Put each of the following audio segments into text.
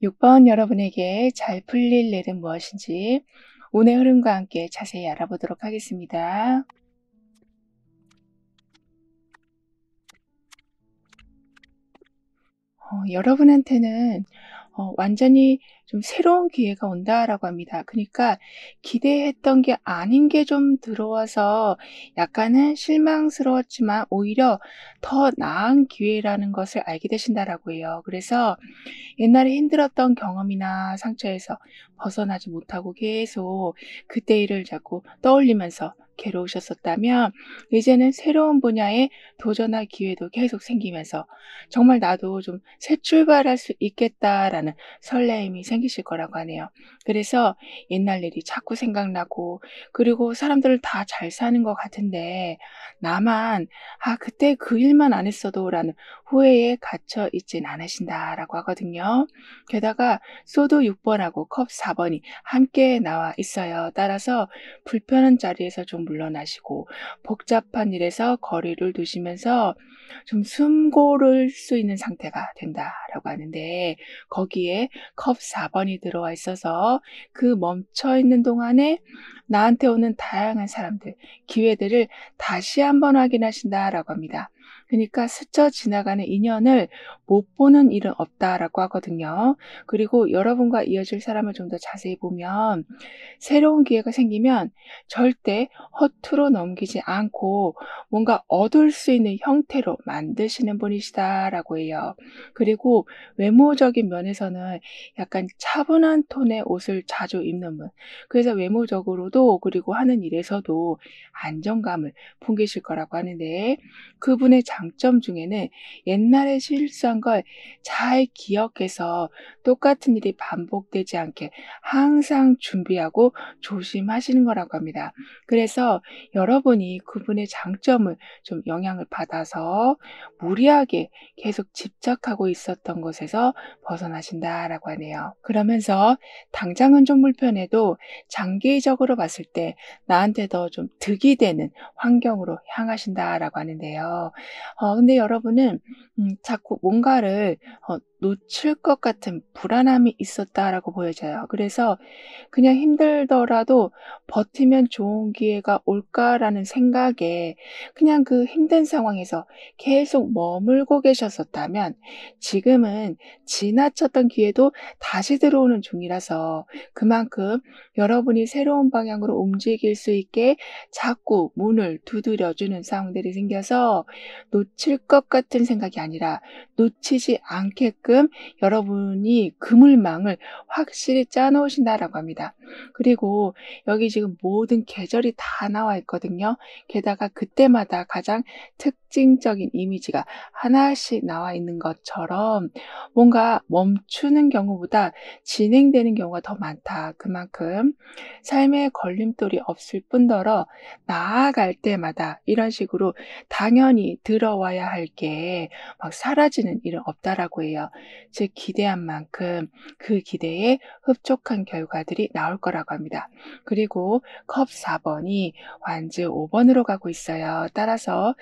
6번 여러분에게 잘 풀릴 일은 무엇인지 운의 흐름과 함께 자세히 알아보도록 하겠습니다. 여러분한테는 완전히 좀 새로운 기회가 온다라고 합니다. 그러니까 기대했던 게 아닌 게 좀 들어와서 약간은 실망스러웠지만 오히려 더 나은 기회라는 것을 알게 되신다라고 해요. 그래서 옛날에 힘들었던 경험이나 상처에서 벗어나지 못하고 계속 그때 일을 자꾸 떠올리면서 괴로우셨었다면 이제는 새로운 분야에 도전할 기회도 계속 생기면서 정말 나도 좀 새 출발할 수 있겠다라는 설레임이 생기실 거라고 하네요. 그래서 옛날 일이 자꾸 생각나고 그리고 사람들은 다 잘 사는 것 같은데 나만 그때 그 일만 안 했어도라는 후회에 갇혀 있진 않으신다라고 하거든요. 게다가 소도 6번하고 컵 4번이 함께 나와 있어요. 따라서 불편한 자리에서 좀 물러나시고 복잡한 일에서 거리를 두시면서 좀 숨 고를 수 있는 상태가 된다라고 하는데 거기에 컵 4번이 들어와 있어서 그 멈춰 있는 동안에 나한테 오는 다양한 사람들, 기회들을 다시 한번 확인하신다라고 합니다. 그러니까 스쳐 지나가는 인연을 못 보는 일은 없다라고 하거든요. 그리고 여러분과 이어질 사람을 좀 더 자세히 보면 새로운 기회가 생기면 절대 허투루 넘기지 않고 뭔가 얻을 수 있는 형태로 만드시는 분이시다라고 해요. 그리고 외모적인 면에서는 약간 차분한 톤의 옷을 자주 입는 분. 그래서 외모적으로도 그리고 하는 일에서도 안정감을 풍기실 거라고 하는데 그분의 장점 중에는 옛날에 실수한 걸 잘 기억해서 똑같은 일이 반복되지 않게 항상 준비하고 조심하시는 거라고 합니다. 그래서 여러분이 그분의 장점을 좀 영향을 받아서 무리하게 계속 집착하고 있었던 것에서 벗어나신다라고 하네요. 그러면서 당장은 좀 불편해도 장기적으로 봤을 때 나한테 더 좀 득이 되는 환경으로 향하신다라고 하는데요. 근데 여러분은 자꾸 뭔가를 놓칠 것 같은 불안함이 있었다라고 보여져요. 그래서 그냥 힘들더라도 '버티면 좋은 기회가 올까.'라는 생각에 그냥 그 힘든 상황에서 계속 머물고 계셨었다면 지금은 지나쳤던 기회도 다시 들어오는 중이라서 그만큼 여러분이 새로운 방향으로 움직일 수 있게 자꾸 문을 두드려 주는 상황들이 생겨서 놓칠 것 같은 생각이 아니라 놓치지 않게끔 여러분이 그물망을 확실히 짜 놓으신다라고 합니다. 그리고 여기 지금 모든 계절이 다 나와 있거든요. 게다가 그때마다 가장 특징적인 이미지가 하나씩 나와 있는 것처럼 뭔가 멈추는 경우보다 진행되는 경우가 더 많다. 그만큼 삶에 걸림돌이 없을 뿐더러 나아갈 때마다 이런 식으로 당연히 들어와야 할 게 막 사라지는 일은 없다라고 해요. 즉 기대한 만큼 그 기대에 흡족한 결과들이 나올 거라고 합니다. 그리고 컵 4번이 완즈 5번으로 가고 있어요. 따라서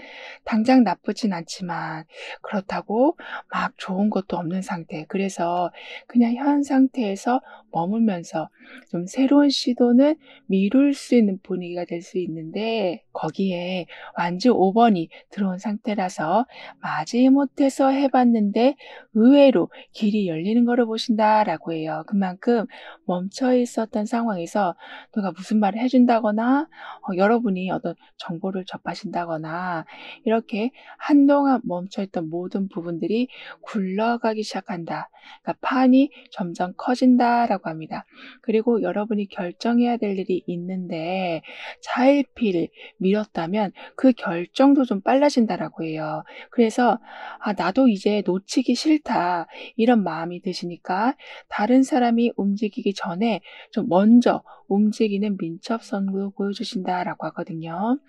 당장 나쁘진 않지만 그렇다고 막 좋은 것도 없는 상태. 그래서 그냥 현 상태에서 머물면서 좀 새로운 시도는 미룰 수 있는 분위기가 될 수 있는데 거기에 완즈 5번이 들어온 상태라서 마지못해서 해 봤는데 의외로 길이 열리는 거를 보신다라고 해요. 그만큼 멈춰 있었던 상황에서 누가 무슨 말을 해 준다거나 여러분이 어떤 정보를 접하신다거나 이렇게 한동안 멈춰 있던 모든 부분들이 굴러가기 시작한다. 그러니까 판이 점점 커진다라고 합니다. 그리고 여러분이 결정해야 될 일이 있는데 차일피일 미뤘다면 그 결정도 좀 빨라진다라고 해요. 그래서 '아 나도 이제 놓치기 싫다.' 이런 마음이 드시니까 다른 사람이 움직이기 전에 좀 먼저 움직이는 민첩성도 보여주신다라고 하거든요.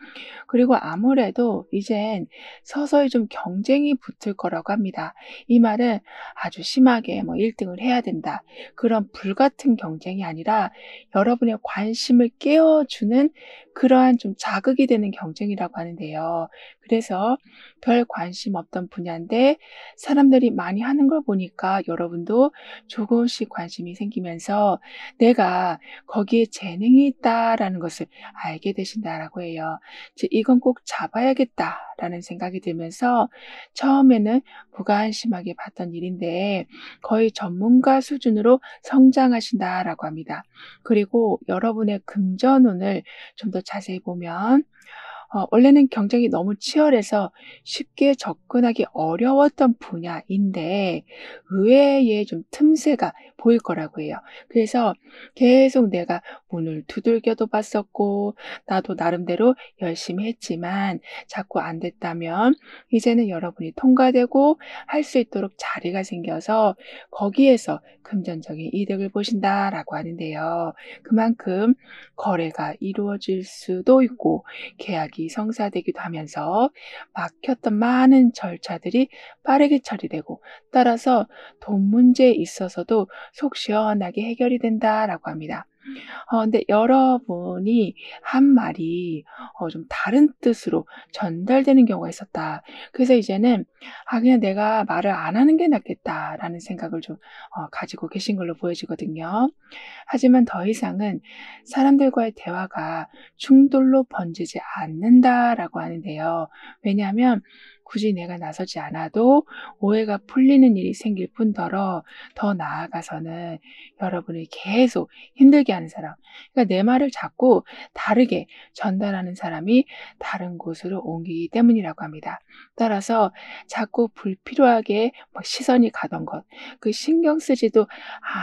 그리고 아무래도 이젠 서서히 좀 경쟁이 붙을 거라고 합니다. 이 말은 아주 심하게 뭐 1등을 해야 된다, 그런 불같은 경쟁이 아니라 여러분의 관심을 깨워주는 그러한 좀 자극이 되는 경쟁이라고 하는데요. 그래서 별 관심 없던 분야인데 사람들이 많이 하는 걸 보니까 여러분도 조금씩 관심이 생기면서 내가 거기에 재능이 있다라는 것을 알게 되신다라고 해요. 즉 이건 꼭 잡아야겠다라는 생각이 들면서 처음에는 무관심하게 봤던 일인데 거의 전문가 수준으로 성장하신다라고 합니다. 그리고 여러분의 금전운을 좀 더 자세히 보면 원래는 경쟁이 너무 치열해서 쉽게 접근하기 어려웠던 분야인데 의외의 좀 틈새가 보일 거라고 해요. 그래서 계속 내가 문을 두들겨도 봤었고 나도 나름대로 열심히 했지만 자꾸 안 됐다면 이제는 여러분이 통과되고 할 수 있도록 자리가 생겨서 거기에서 금전적인 이득을 보신다라고 하는데요. 그만큼 거래가 이루어질 수도 있고 계약이 성사되기도 하면서 막혔던 많은 절차들이 빠르게 처리되고 따라서 돈 문제에 있어서도 속 시원하게 해결이 된다라고 합니다. 근데 여러분이 한 말이 좀 다른 뜻으로 전달되는 경우가 있었다. 그래서 이제는 '아 그냥 내가 말을 안 하는 게 낫겠다.'라는 생각을 좀 가지고 계신 걸로 보여지거든요. 하지만 더 이상은 사람들과의 대화가 충돌로 번지지 않는다라고 하는데요. 왜냐하면 굳이 내가 나서지 않아도 오해가 풀리는 일이 생길 뿐더러 더 나아가서는 여러분을 계속 힘들게 하는 사람, 그러니까 내 말을 자꾸 다르게 전달하는 사람이 다른 곳으로 옮기기 때문이라고 합니다. 따라서 자꾸 불필요하게 막 시선이 가던 것, 그 신경 쓰지도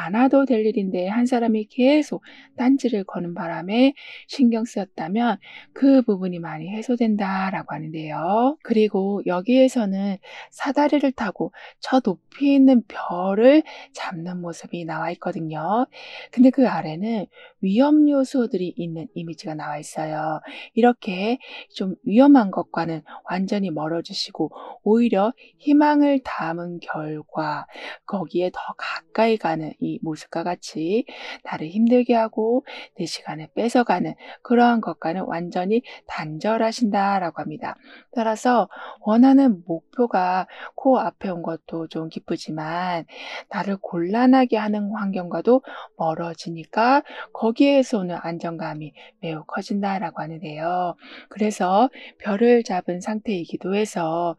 않아도 될 일인데 한 사람이 계속 딴지를 거는 바람에 신경 쓰였다면 그 부분이 많이 해소된다라고 하는데요. 그리고 여기에서는 사다리를 타고 저 높이 있는 별을 잡는 모습이 나와 있거든요. 근데 그 아래는 위험 요소들이 있는 이미지가 나와 있어요. 이렇게 좀 위험한 것과는 완전히 멀어지시고 오히려 희망을 담은 결과 거기에 더 가까이 가는 이 모습과 같이 나를 힘들게 하고 내 시간을 뺏어가는 그러한 것과는 완전히 단절하신다라고 합니다. 따라서 원하는 목표가 코앞에 온 것도 좀 기쁘지만 나를 곤란하게 하는 환경과도 멀어지니까 거기에서 오는 안정감이 매우 커진다라고 하는데요. 그래서 별을 잡은 상태이기도 해서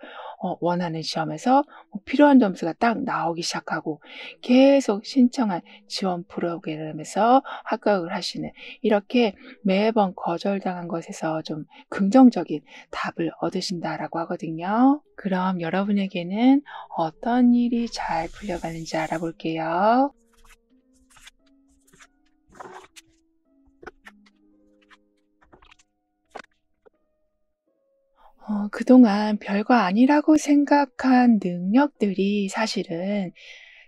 원하는 시험에서 필요한 점수가 딱 나오기 시작하고 계속 신청한 지원 프로그램에서 합격을 하시는, 이렇게 매번 거절당한 것에서 좀 긍정적인 답을 얻으신다라고 하거든요. 그럼 여러분에게는 어떤 일이 잘 풀려가는지 알아볼게요. 그동안 별거 아니라고 생각한 능력들이 사실은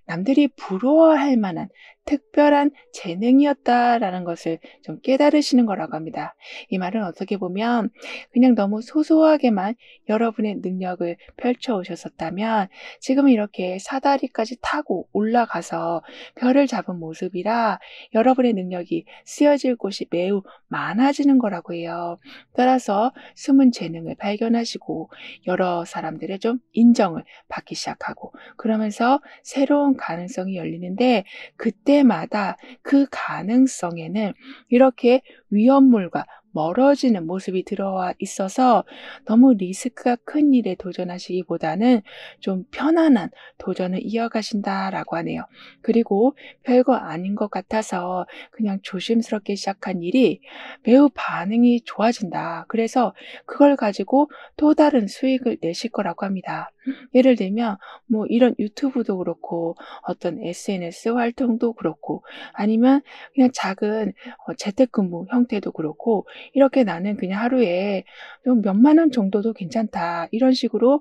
남들이 부러워할 만한 특별한 재능이었다라는 것을 좀 깨달으시는 거라고 합니다. 이 말은 어떻게 보면 그냥 너무 소소하게만 여러분의 능력을 펼쳐 오셨었다면 지금은 이렇게 사다리까지 타고 올라가서 별을 잡은 모습이라 여러분의 능력이 쓰여질 곳이 매우 많아지는 거라고 해요. 따라서 숨은 재능을 발견하시고 여러 사람들의 좀 인정을 받기 시작하고 그러면서 새로운 가능성이 열리는데 그때마다 그 가능성에는 이렇게 위험물과 멀어지는 모습이 들어와 있어서 너무 리스크가 큰 일에 도전하시기보다는 좀 편안한 도전을 이어가신다라고 하네요. 그리고 별거 아닌 것 같아서 그냥 조심스럽게 시작한 일이 매우 반응이 좋아진다. 그래서 그걸 가지고 또 다른 수익을 내실 거라고 합니다. 예를 들면 뭐 이런 유튜브도 그렇고 어떤 SNS 활동도 그렇고 아니면 그냥 작은 재택근무 형태도 그렇고 이렇게 나는 그냥 하루에 좀 몇만 원 정도도 괜찮다, 이런 식으로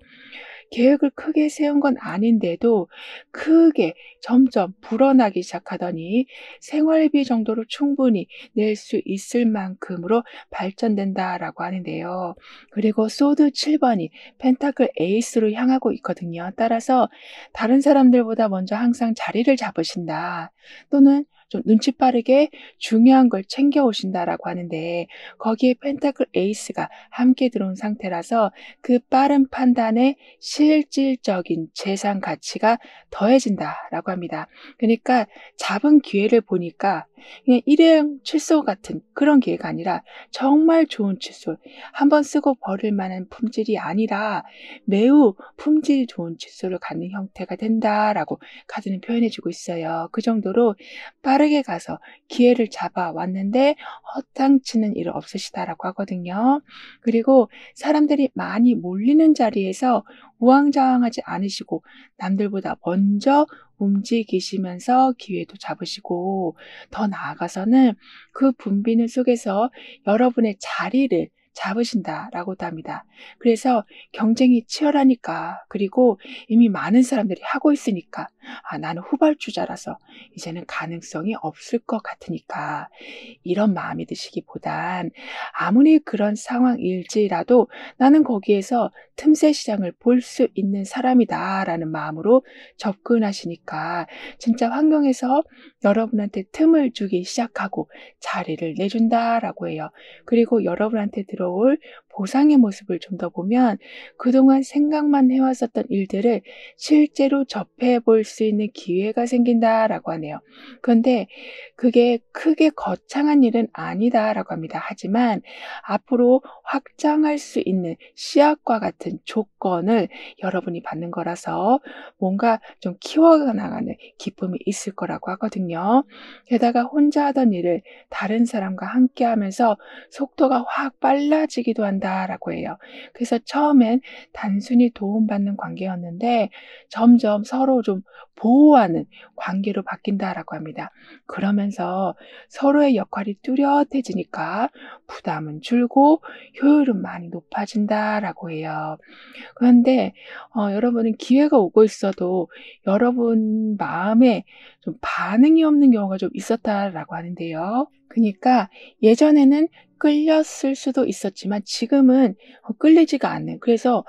계획을 크게 세운 건 아닌데도 크게 점점 불어나기 시작하더니 생활비 정도로 충분히 낼 수 있을 만큼으로 발전된다라고 하는데요. 그리고 소드 7번이 펜타클 에이스로 향하고 있거든요. 따라서 다른 사람들보다 먼저 항상 자리를 잡으신다. 또는 좀 눈치 빠르게 중요한 걸 챙겨 오신다라고 하는데, 거기에 펜타클 에이스가 함께 들어온 상태라서 그 빠른 판단에 실질적인 재산 가치가 더해진다라고 합니다. 그러니까 잡은 기회를 보니까 그냥 일회용 칫솔 같은 그런 기회가 아니라 정말 좋은 칫솔, 한번 쓰고 버릴 만한 품질이 아니라 매우 품질 좋은 칫솔을 갖는 형태가 된다라고 카드는 표현해 주고 있어요. 그 정도로 빠르게 가서 기회를 잡아왔는데 허탕치는 일 없으시다라고 하거든요. 그리고 사람들이 많이 몰리는 자리에서 우왕좌왕하지 않으시고 남들보다 먼저 움직이시면서 기회도 잡으시고, 더 나아가서는 그 붐비는 속에서 여러분의 자리를 잡으신다라고도 합니다. 그래서 경쟁이 치열하니까, 그리고 이미 많은 사람들이 하고 있으니까, 나는 후발주자라서 이제는 가능성이 없을 것 같으니까, 이런 마음이 드시기보단 아무리 그런 상황일지라도 나는 거기에서 틈새 시장을 볼 수 있는 사람이다라는 마음으로 접근하시니까 진짜 환경에서 여러분한테 틈을 주기 시작하고 자리를 내준다라고 해요. 그리고 여러분한테 들어올 보상의 모습을 좀 더 보면 그동안 생각만 해왔었던 일들을 실제로 접해 볼 수 있는 기회가 생긴다라고 하네요. 그런데 그게 크게 거창한 일은 아니다라고 합니다. 하지만 앞으로 확장할 수 있는 씨앗과 같은 조건을 여러분이 받는 거라서 뭔가 좀 키워나가는 기쁨이 있을 거라고 하거든요. 게다가 혼자 하던 일을 다른 사람과 함께 하면서 속도가 확 빨라지기도 한다라고 해요. 그래서 처음엔 단순히 도움받는 관계였는데 점점 서로 좀 보호하는 관계로 바뀐다라고 합니다. 그러면서 서로의 역할이 뚜렷해지니까 부담은 줄고 효율은 많이 높아진다라고 해요. 그런데 여러분은 기회가 오고 있어도 여러분 마음에 좀 반응이 없는 경우가 좀 있었다라고 하는데요. 그러니까 예전에는 끌렸을 수도 있었지만 지금은 끌리지가 않는, 그래서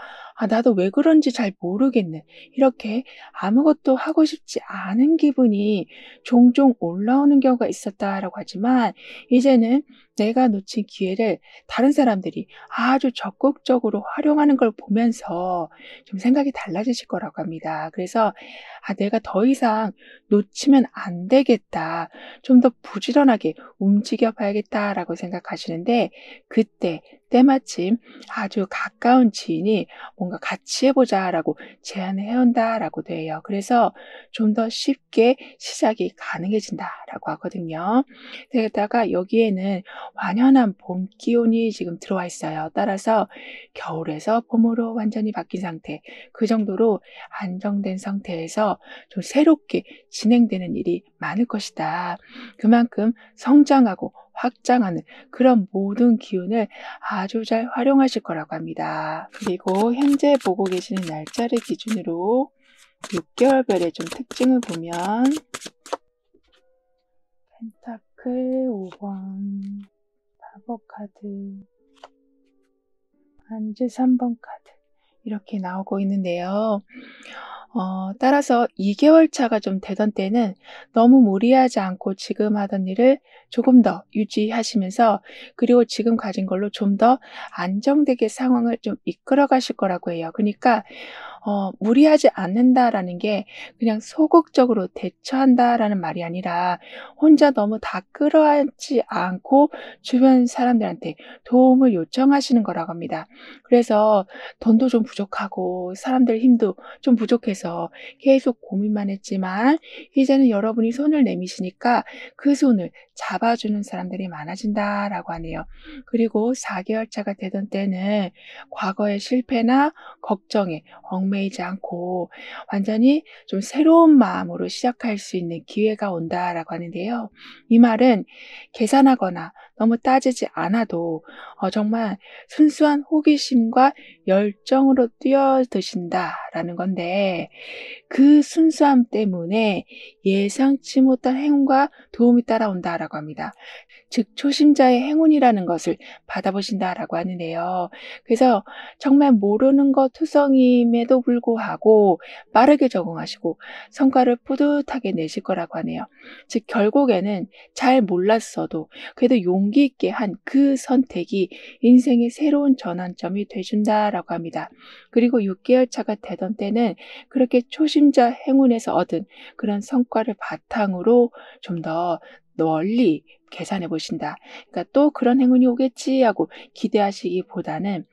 나도 왜 그런지 잘 모르겠는, 이렇게 아무것도 하고 싶지 않은 기분이 종종 올라오는 경우가 있었다라고 하지만, 이제는 내가 놓친 기회를 다른 사람들이 아주 적극적으로 활용하는 걸 보면서 좀 생각이 달라지실 거라고 합니다. 그래서 내가 더 이상 놓치면 안 되겠다, 좀 더 부지런하게 움직여 봐야겠다라고 생각하시는데, 그때 때마침 아주 가까운 지인이 뭔가 같이 해보자라고 제안을 해온다라고도 해요. 그래서 좀 더 쉽게 시작이 가능해진다라고 하거든요. 게다가 여기에는 완연한 봄 기온이 지금 들어와 있어요. 따라서 겨울에서 봄으로 완전히 바뀐 상태, 그 정도로 안정된 상태에서 좀 새롭게 진행되는 일이 많을 것이다. 그만큼 성장하고 확장하는 그런 모든 기운을 아주 잘 활용하실 거라고 합니다. 그리고 현재 보고 계시는 날짜를 기준으로 6개월별의 좀 특징을 보면 펜타클 5번, 4번 카드, 안즈 3번 카드, 이렇게 나오고 있는데요. 따라서 2개월 차가 좀 되던 때는 너무 무리하지 않고 지금 하던 일을 조금 더 유지하시면서, 그리고 지금 가진 걸로 좀 더 안정되게 상황을 좀 이끌어 가실 거라고 해요. 그러니까 무리하지 않는다라는 게 그냥 소극적으로 대처한다라는 말이 아니라 혼자 너무 다 끌어안지 않고 주변 사람들한테 도움을 요청하시는 거라고 합니다. 그래서 돈도 좀 부족하고 사람들 힘도 좀 부족해서 계속 고민만 했지만, 이제는 여러분이 손을 내미시니까 그 손을 잡아주는 사람들이 많아진다라고 하네요. 그리고 4개월 차가 되던 때는 과거의 실패나 걱정에 얽매이지 않고 완전히 좀 새로운 마음으로 시작할 수 있는 기회가 온다라고 하는데요. 이 말은 계산하거나 너무 따지지 않아도 정말 순수한 호기심과 열정으로 뛰어드신다라는 건데, 그 순수함 때문에 예상치 못한 행운과 도움이 따라온다라고 합니다. 즉 초심자의 행운이라는 것을 받아보신다라고 하는데요. 그래서 정말 모르는 것 투성임에도 불구하고 빠르게 적응하시고 성과를 뿌듯하게 내실 거라고 하네요. 즉 결국에는 잘 몰랐어도 그래도 용기 있게 한 그 선택이 인생의 새로운 전환점이 돼준다라고 합니다. 그리고 6개월 차가 되던 때는 그렇게 초심자 행운에서 얻은 그런 성과를 바탕으로 좀 더 널리 계산해 보신다. 그러니까 또 그런 행운이 오겠지 하고 기대하시기보다는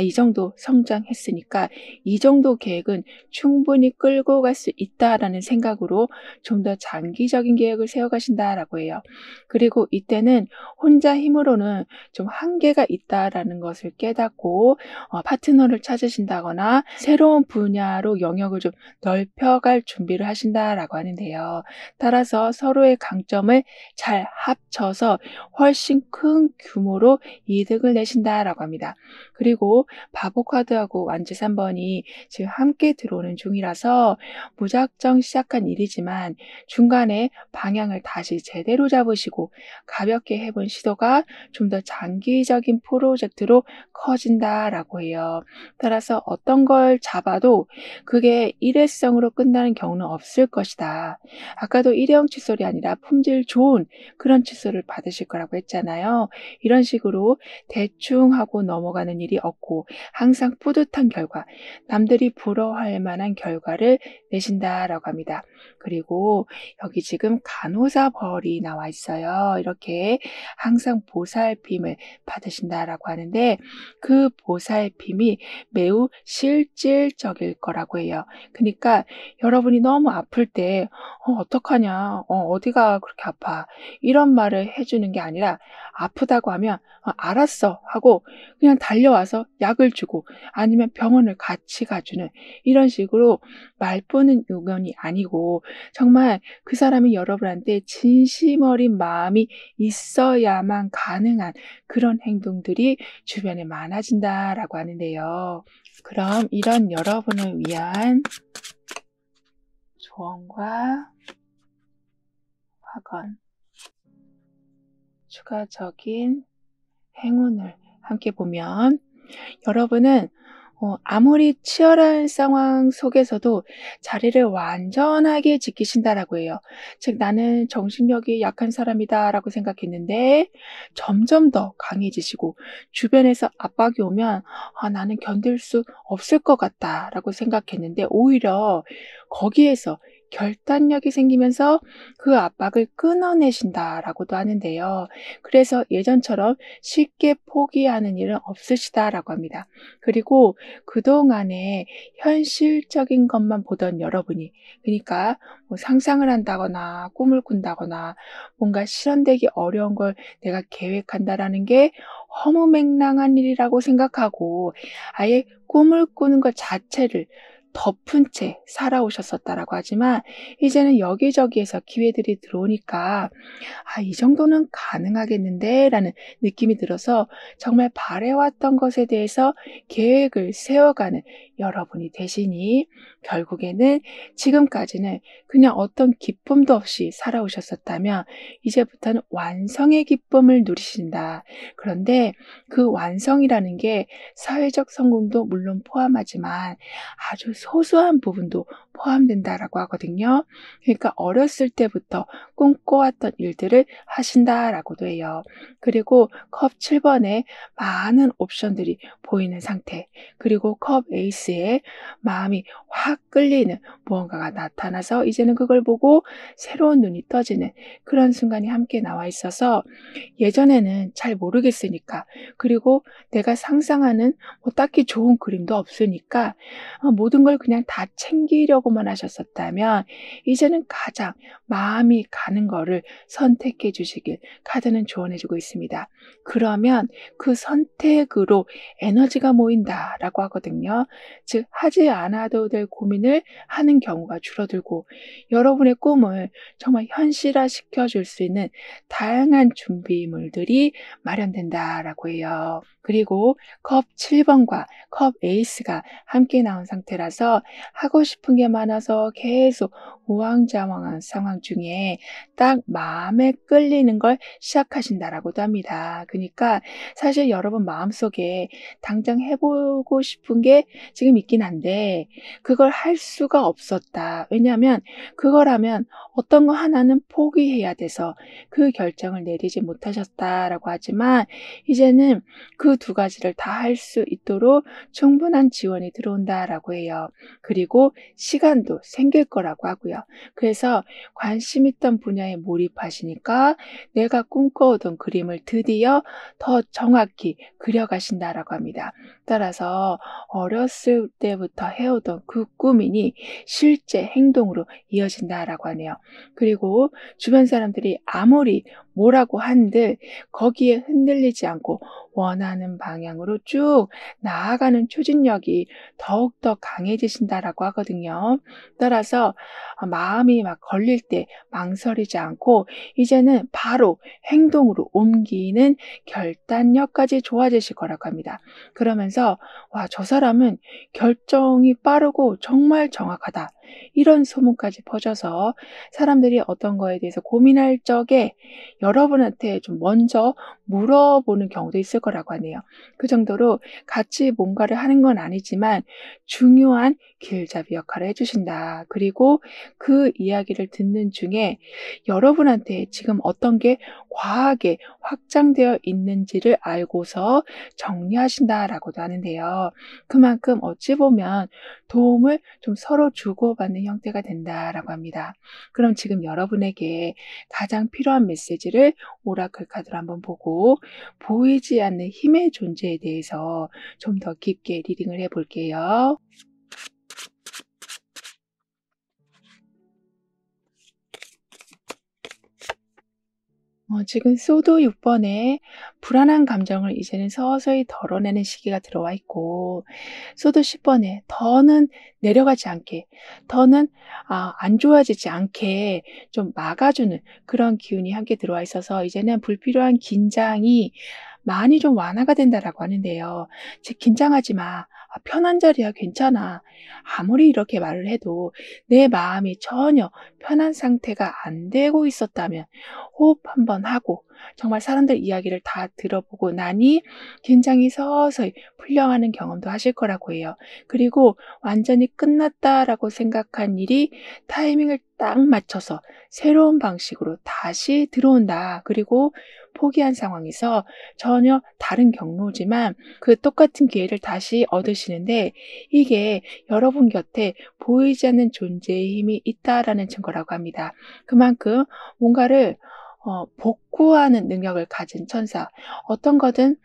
이 정도 성장했으니까 이 정도 계획은 충분히 끌고 갈 수 있다라는 생각으로 좀 더 장기적인 계획을 세워가신다라고 해요. 그리고 이때는 혼자 힘으로는 좀 한계가 있다라는 것을 깨닫고 파트너를 찾으신다거나 새로운 분야로 영역을 좀 넓혀갈 준비를 하신다라고 하는데요. 따라서 서로의 강점을 잘 합쳐서 훨씬 큰 규모로 이득을 내신다라고 합니다. 그리고 바보 카드하고 완지 3번이 지금 함께 들어오는 중이라서 무작정 시작한 일이지만 중간에 방향을 다시 제대로 잡으시고 가볍게 해본 시도가 좀 더 장기적인 프로젝트로 커진다라고 해요. 따라서 어떤 걸 잡아도 그게 일회성으로 끝나는 경우는 없을 것이다. 아까도 일회용 칫솔이 아니라 품질 좋은 그런 칫솔을 받으실 거라고 했잖아요. 이런 식으로 대충 하고 넘어가는 일이 없고 항상 뿌듯한 결과, 남들이 부러워할 만한 결과를 내신다라고 합니다. 그리고 여기 지금 간호사 벌이 나와 있어요. 이렇게 항상 보살핌을 받으신다라고 하는데 그 보살핌이 매우 실질적일 거라고 해요. 그러니까 여러분이 너무 아플 때 어떡하냐, 어디가 그렇게 아파, 이런 말을 해주는 게 아니라 아프다고 하면 알았어 하고 그냥 달려와서 약을 주고 아니면 병원을 같이 가주는 이런 식으로 말뿐은 의견이 아니고 정말 그 사람이 여러분한테 진심 어린 마음이 있어야만 가능한 그런 행동들이 주변에 많아진다라고 하는데요. 그럼 이런 여러분을 위한 조언과 확언, 추가적인 행운을 함께 보면 여러분은 아무리 치열한 상황 속에서도 자리를 완전하게 지키신다라고 해요. 즉 나는 정신력이 약한 사람이다라고 생각했는데 점점 더 강해지시고 주변에서 압박이 오면 나는 견딜 수 없을 것 같다라고 생각했는데 오히려 거기에서 결단력이 생기면서 그 압박을 끊어내신다라고도 하는데요. 그래서 예전처럼 쉽게 포기하는 일은 없으시다라고 합니다. 그리고 그동안에 현실적인 것만 보던 여러분이, 그러니까 뭐 상상을 한다거나 꿈을 꾼다거나 뭔가 실현되기 어려운 걸 내가 계획한다라는 게 허무맹랑한 일이라고 생각하고 아예 꿈을 꾸는 것 자체를 덮은 채 살아오셨었다라고 하지만 이제는 여기저기에서 기회들이 들어오니까 이 정도는 가능하겠는데 라는 느낌이 들어서 정말 바래왔던 것에 대해서 계획을 세워가는 여러분이 되시니 결국에는 지금까지는 그냥 어떤 기쁨도 없이 살아오셨었다면 이제부터는 완성의 기쁨을 누리신다. 그런데 그 완성이라는 게 사회적 성공도 물론 포함하지만 아주 소소한 부분도 포함된다라고 하거든요. 그러니까 어렸을 때부터 꿈꿔왔던 일들을 하신다라고도 해요. 그리고 컵 7번에 많은 옵션들이 보이는 상태, 그리고 컵 에이스에 마음이 확 끌리는 무언가가 나타나서 이제는 그걸 보고 새로운 눈이 떠지는 그런 순간이 함께 나와 있어서 예전에는 잘 모르겠으니까, 그리고 내가 상상하는 딱히 좋은 그림도 없으니까 모든 걸 걸 그냥 다 챙기려고만 하셨었다면 이제는 가장 마음이 가는 거를 선택해 주시길 카드는 조언해 주고 있습니다. 그러면 그 선택으로 에너지가 모인다라고 하거든요. 즉 하지 않아도 될 고민을 하는 경우가 줄어들고 여러분의 꿈을 정말 현실화 시켜줄 수 있는 다양한 준비물들이 마련된다라고 해요. 그리고 컵 7번과 컵 에이스가 함께 나온 상태라서 하고 싶은 게 많아서 계속 우왕좌왕한 상황 중에 딱 마음에 끌리는 걸 시작하신다라고도 합니다. 그러니까 사실 여러분 마음속에 당장 해보고 싶은 게 지금 있긴 한데 그걸 할 수가 없었다. 왜냐하면 그걸 하면 어떤 거 하나는 포기해야 돼서 그 결정을 내리지 못하셨다라고 하지만 이제는 그 두 가지를 다 할 수 있도록 충분한 지원이 들어온다라고 해요. 그리고 시간도 생길 거라고 하고요. 그래서 관심 있던 분야에 몰입하시니까 내가 꿈꿔오던 그림을 드디어 더 정확히 그려가신다라고 합니다. 따라서 어렸을 때부터 해오던 그 꿈이 실제 행동으로 이어진다라고 하네요. 그리고 주변 사람들이 아무리 뭐라고 한들 거기에 흔들리지 않고 원하는 방향으로 쭉 나아가는 추진력이 더욱더 강해지신다라고 하거든요. 따라서 마음이 막 걸릴 때 망설이지 않고 이제는 바로 행동으로 옮기는 결단력까지 좋아지실 거라고 합니다. 그러면서 와, 저 사람은 결정이 빠르고 정말 정확하다. 이런 소문까지 퍼져서 사람들이 어떤 거에 대해서 고민할 적에 여러분한테 좀 먼저 물어보는 경우도 있을 거라고 하네요. 그 정도로 같이 뭔가를 하는 건 아니지만 중요한 길잡이 역할을 해주신다. 그리고 그 이야기를 듣는 중에 여러분한테 지금 어떤 게 과하게 확장되어 있는지를 알고서 정리하신다라고도 하는데요. 그만큼 어찌 보면 도움을 좀 서로 주고받는 형태가 된다라고 합니다. 그럼 지금 여러분에게 가장 필요한 메시지를 오라클 카드로 한번 보고 보이지 않는 힘의 존재에 대해서 좀 더 깊게 리딩을 해볼게요. 지금 소도 6번에 불안한 감정을 이제는 서서히 덜어내는 시기가 들어와 있고 소도 10번에 더는 내려가지 않게 더는 안 좋아지지 않게 좀 막아주는 그런 기운이 함께 들어와 있어서 이제는 불필요한 긴장이 많이 좀 완화가 된다라고 하는데요. 즉 긴장하지 마. 편한 자리야 괜찮아. 아무리 이렇게 말을 해도 내 마음이 전혀 편한 상태가 안 되고 있었다면 호흡 한번 하고 정말 사람들 이야기를 다 들어보고 나니 긴장이 서서히 풀려가는 경험도 하실 거라고 해요. 그리고 완전히 끝났다라고 생각한 일이 타이밍을 딱 맞춰서 새로운 방식으로 다시 들어온다. 그리고 포기한 상황에서 전혀 다른 경로지만 그 똑같은 기회를 다시 얻으시는데 이게 여러분 곁에 보이지 않는 존재의 힘이 있다라는 증거라고 합니다. 그만큼 뭔가를 복구하는 능력을 가진 천사, 어떤 거든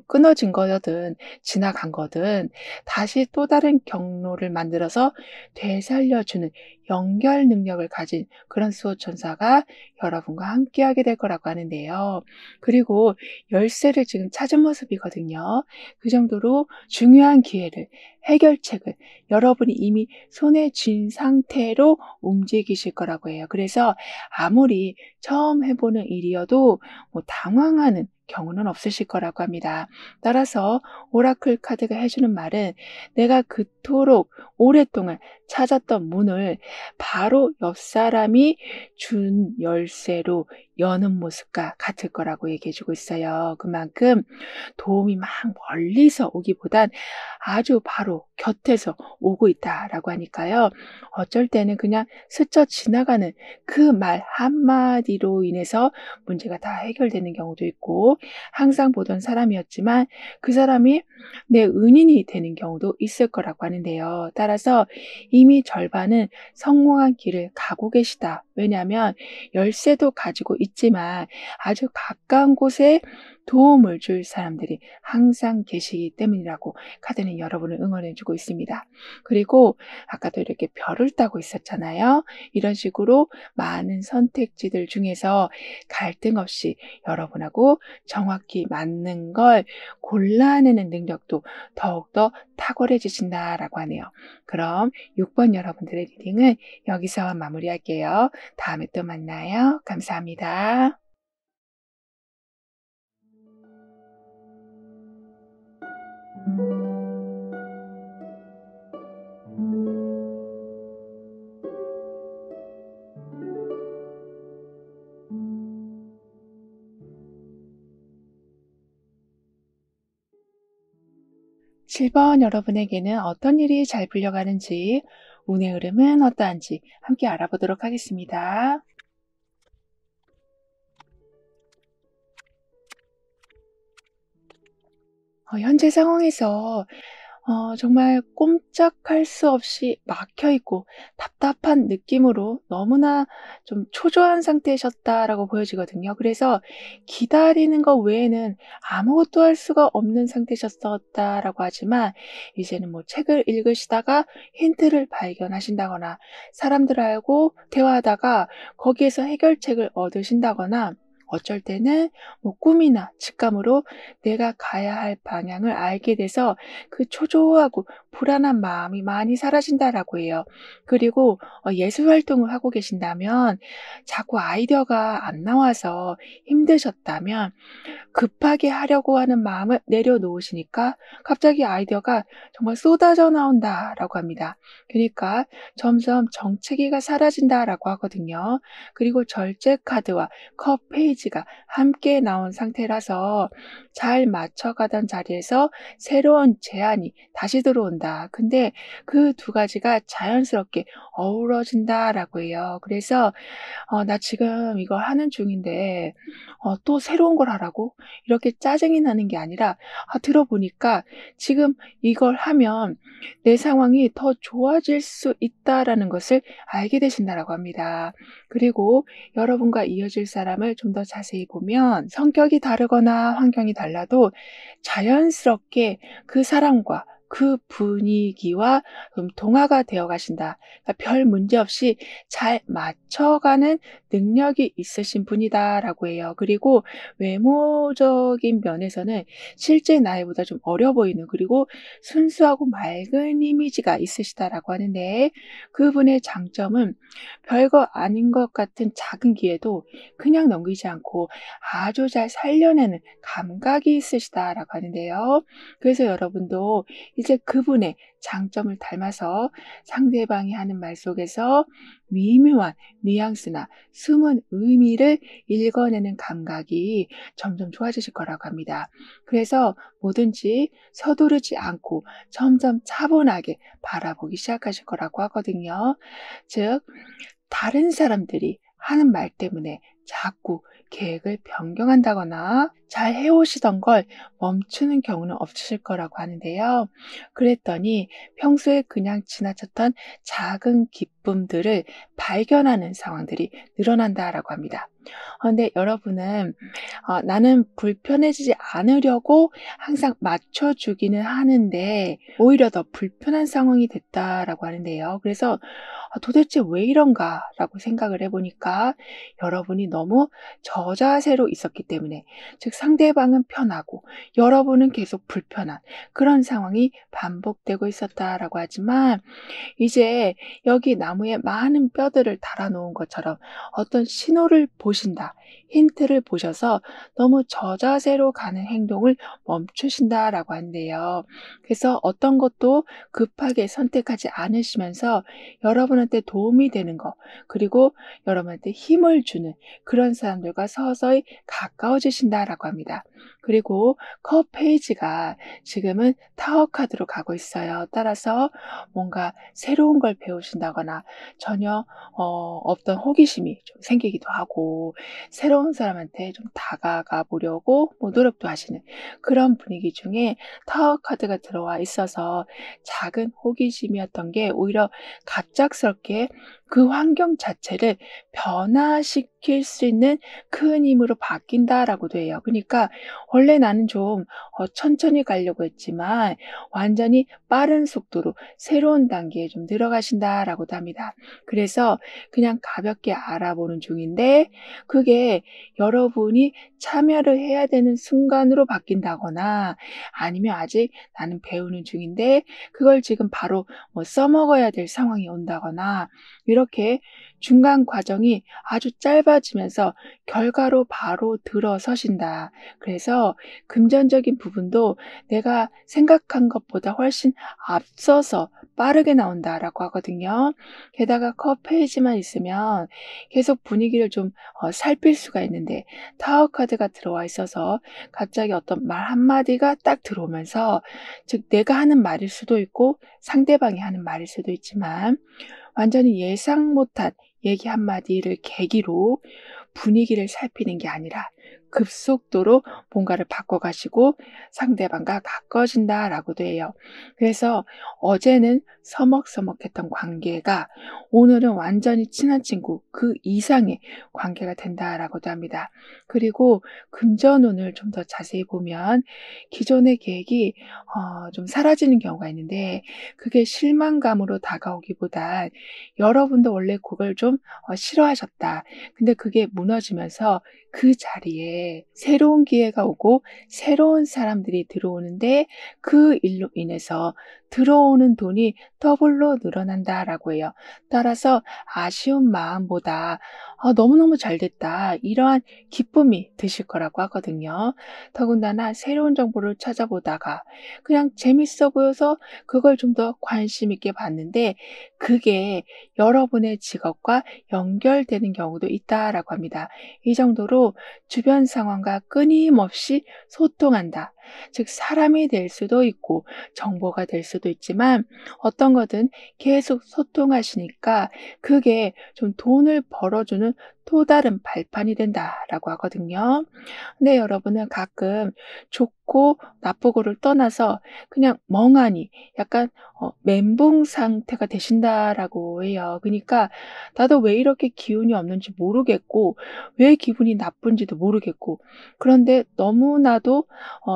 끊어진 거든 지나간 거든 다시 또 다른 경로를 만들어서 되살려주는 연결 능력을 가진 그런 수호천사가 여러분과 함께하게 될 거라고 하는데요. 그리고 열쇠를 지금 찾은 모습이거든요. 그 정도로 중요한 기회를, 해결책을 여러분이 이미 손에 쥔 상태로 움직이실 거라고 해요. 그래서 아무리 처음 해보는 일이어도 당황하는 경우는 없으실 거라고 합니다. 따라서 오라클 카드가 해주는 말은 내가 그토록 오랫동안 찾았던 문을 바로 옆 사람이 준 열쇠로 여는 모습과 같을 거라고 얘기해주고 있어요. 그만큼 도움이 막 멀리서 오기보단 아주 바로 곁에서 오고 있다라고 하니까요. 어쩔 때는 그냥 스쳐 지나가는 그 말 한마디로 인해서 문제가 다 해결되는 경우도 있고 항상 보던 사람이었지만 그 사람이 내 은인이 되는 경우도 있을 거라고 하는데요. 따라서 이미 절반은 성공한 길을 가고 계시다. 왜냐하면 열쇠도 가지고 있지만 아주 가까운 곳에 도움을 줄 사람들이 항상 계시기 때문이라고 카드는 여러분을 응원해 주고 있습니다. 그리고 아까도 이렇게 별을 따고 있었잖아요. 이런 식으로 많은 선택지들 중에서 갈등 없이 여러분하고 정확히 맞는 걸 골라내는 능력도 더욱더 탁월해지신다라고 하네요. 그럼 6번 여러분들의 리딩은 여기서 마무리할게요. 다음에 또 만나요. 감사합니다. 7번 여러분에게는 어떤 일이 잘 풀려가는지, 운의 흐름은 어떠한지 함께 알아보도록 하겠습니다. 현재 상황에서 정말 꼼짝할 수 없이 막혀 있고 답답한 느낌으로 너무나 좀 초조한 상태셨다라고 보여지거든요. 그래서 기다리는 것 외에는 아무것도 할 수가 없는 상태셨었다라고 하지만, 이제는 뭐 책을 읽으시다가 힌트를 발견하신다거나 사람들하고 대화하다가 거기에서 해결책을 얻으신다거나, 어쩔 때는 뭐 꿈이나 직감으로 내가 가야 할 방향을 알게 돼서 그 초조하고 불안한 마음이 많이 사라진다라고 해요. 그리고 예술 활동을 하고 계신다면, 자꾸 아이디어가 안 나와서 힘드셨다면 급하게 하려고 하는 마음을 내려놓으시니까 갑자기 아이디어가 정말 쏟아져 나온다라고 합니다. 그러니까 점점 정체기가 사라진다라고 하거든요. 그리고 절제 카드와 컵 페이지가 함께 나온 상태라서 잘 맞춰가던 자리에서 새로운 제안이 다시 들어온다. 근데 그 두 가지가 자연스럽게 어우러진다라고 해요. 그래서 나 지금 이거 하는 중인데 또 새로운 걸 하라고? 이렇게 짜증이 나는 게 아니라, 들어보니까 지금 이걸 하면 내 상황이 더 좋아질 수 있다라는 것을 알게 되신다라고 합니다. 그리고 여러분과 이어질 사람을 좀 더 자세히 보면, 성격이 다르거나 환경이 달라도 자연스럽게 그 사람과 그 분위기와 동화가 되어 가신다. 그러니까 별 문제 없이 잘 맞춰가는 능력이 있으신 분이다라고 해요. 그리고 외모적인 면에서는 실제 나이보다 좀 어려 보이는, 그리고 순수하고 맑은 이미지가 있으시다라고 하는데, 그분의 장점은 별거 아닌 것 같은 작은 기회도 그냥 넘기지 않고 아주 잘 살려내는 감각이 있으시다라고 하는데요. 그래서 여러분도 이제 그분의 장점을 닮아서 상대방이 하는 말 속에서 미묘한 뉘앙스나 숨은 의미를 읽어내는 감각이 점점 좋아지실 거라고 합니다. 그래서 뭐든지 서두르지 않고 점점 차분하게 바라보기 시작하실 거라고 하거든요. 즉, 다른 사람들이 하는 말 때문에 자꾸 계획을 변경한다거나 잘 해오시던 걸 멈추는 경우는 없으실 거라고 하는데요. 그랬더니 평소에 그냥 지나쳤던 작은 기쁨들을 발견하는 상황들이 늘어난다라고 합니다. 근데 여러분은 나는 불편해지지 않으려고 항상 맞춰주기는 하는데 오히려 더 불편한 상황이 됐다라고 하는데요. 그래서 도대체 왜 이런가라고 생각을 해보니까, 여러분이 너무 저자세로 있었기 때문에, 즉 상대방은 편하고 여러분은 계속 불편한 그런 상황이 반복되고 있었다라고 하지만, 이제 여기 나무에 많은 뼈들을 달아놓은 것처럼 어떤 신호를 보신다, 힌트를 보셔서 너무 저자세로 가는 행동을 멈추신다라고 하는데요. 그래서 어떤 것도 급하게 선택하지 않으시면서 여러분한테 도움이 되는 것, 그리고 여러분한테 힘을 주는 그런 사람들과 서서히 가까워지신다라고 합니다. 그리고 컵 페이지가 지금은 타워 카드로 가고 있어요. 따라서 뭔가 새로운 걸 배우신다거나 전혀 없던 호기심이 좀 생기기도 하고, 새로운 사람한테 좀 다가가 보려고 뭐 노력도 하시는 그런 분위기 중에 타워 카드가 들어와 있어서, 작은 호기심이었던 게 오히려 갑작스럽게 그 환경 자체를 변화시킬 수 있는 큰 힘으로 바뀐다라고도 해요. 그러니까 원래 나는 좀 천천히 가려고 했지만 완전히 빠른 속도로 새로운 단계에 좀 들어가신다라고도 합니다. 그래서 그냥 가볍게 알아보는 중인데 그게 여러분이 참여를 해야 되는 순간으로 바뀐다거나 아니면 아직 나는 배우는 중인데 그걸 지금 바로 뭐 써먹어야 될 상황이 온다거나 이렇게 중간 과정이 아주 짧아지면서 결과로 바로 들어서신다. 그래서 금전적인 부분도 내가 생각한 것보다 훨씬 앞서서 빠르게 나온다라고 하거든요. 게다가 컵페이지만 있으면 계속 분위기를 좀 살필 수가 있는데 타워 카드가 들어와 있어서 갑자기 어떤 말 한마디가 딱 들어오면서 즉 내가 하는 말일 수도 있고 상대방이 하는 말일 수도 있지만 완전히 예상 못한 얘기 한마디를 계기로 분위기를 살피는 게 아니라 급속도로 뭔가를 바꿔가시고 상대방과 가까워진다라고도 해요. 그래서 어제는 서먹서먹했던 관계가 오늘은 완전히 친한 친구 그 이상의 관계가 된다라고도 합니다. 그리고 금전운을 좀 더 자세히 보면 기존의 계획이 좀 사라지는 경우가 있는데 그게 실망감으로 다가오기보단 여러분도 원래 그걸 좀 싫어하셨다. 근데 그게 무너지면서 그 자리에 새로운 기회가 오고 새로운 사람들이 들어오는데 그 일로 인해서 들어오는 돈이 더블로 늘어난다라고 해요. 따라서 아쉬운 마음보다 너무너무 잘 됐다. 이러한 기쁨이 드실 거라고 하거든요. 더군다나 새로운 정보를 찾아보다가 그냥 재밌어 보여서 그걸 좀 더 관심 있게 봤는데 그게 여러분의 직업과 연결되는 경우도 있다라고 합니다. 이 정도로 주변 상황과 끊임없이 소통한다. 즉 사람이 될 수도 있고 정보가 될 수도 있지만 어떤 거든 계속 소통하시니까 그게 좀 돈을 벌어주는 또 다른 발판이 된다라고 하거든요. 근데 여러분은 가끔 좋고 나쁘고를 떠나서 그냥 멍하니 약간 멘붕 상태가 되신다라고 해요. 그러니까 나도 왜 이렇게 기운이 없는지 모르겠고 왜 기분이 나쁜지도 모르겠고 그런데 너무나도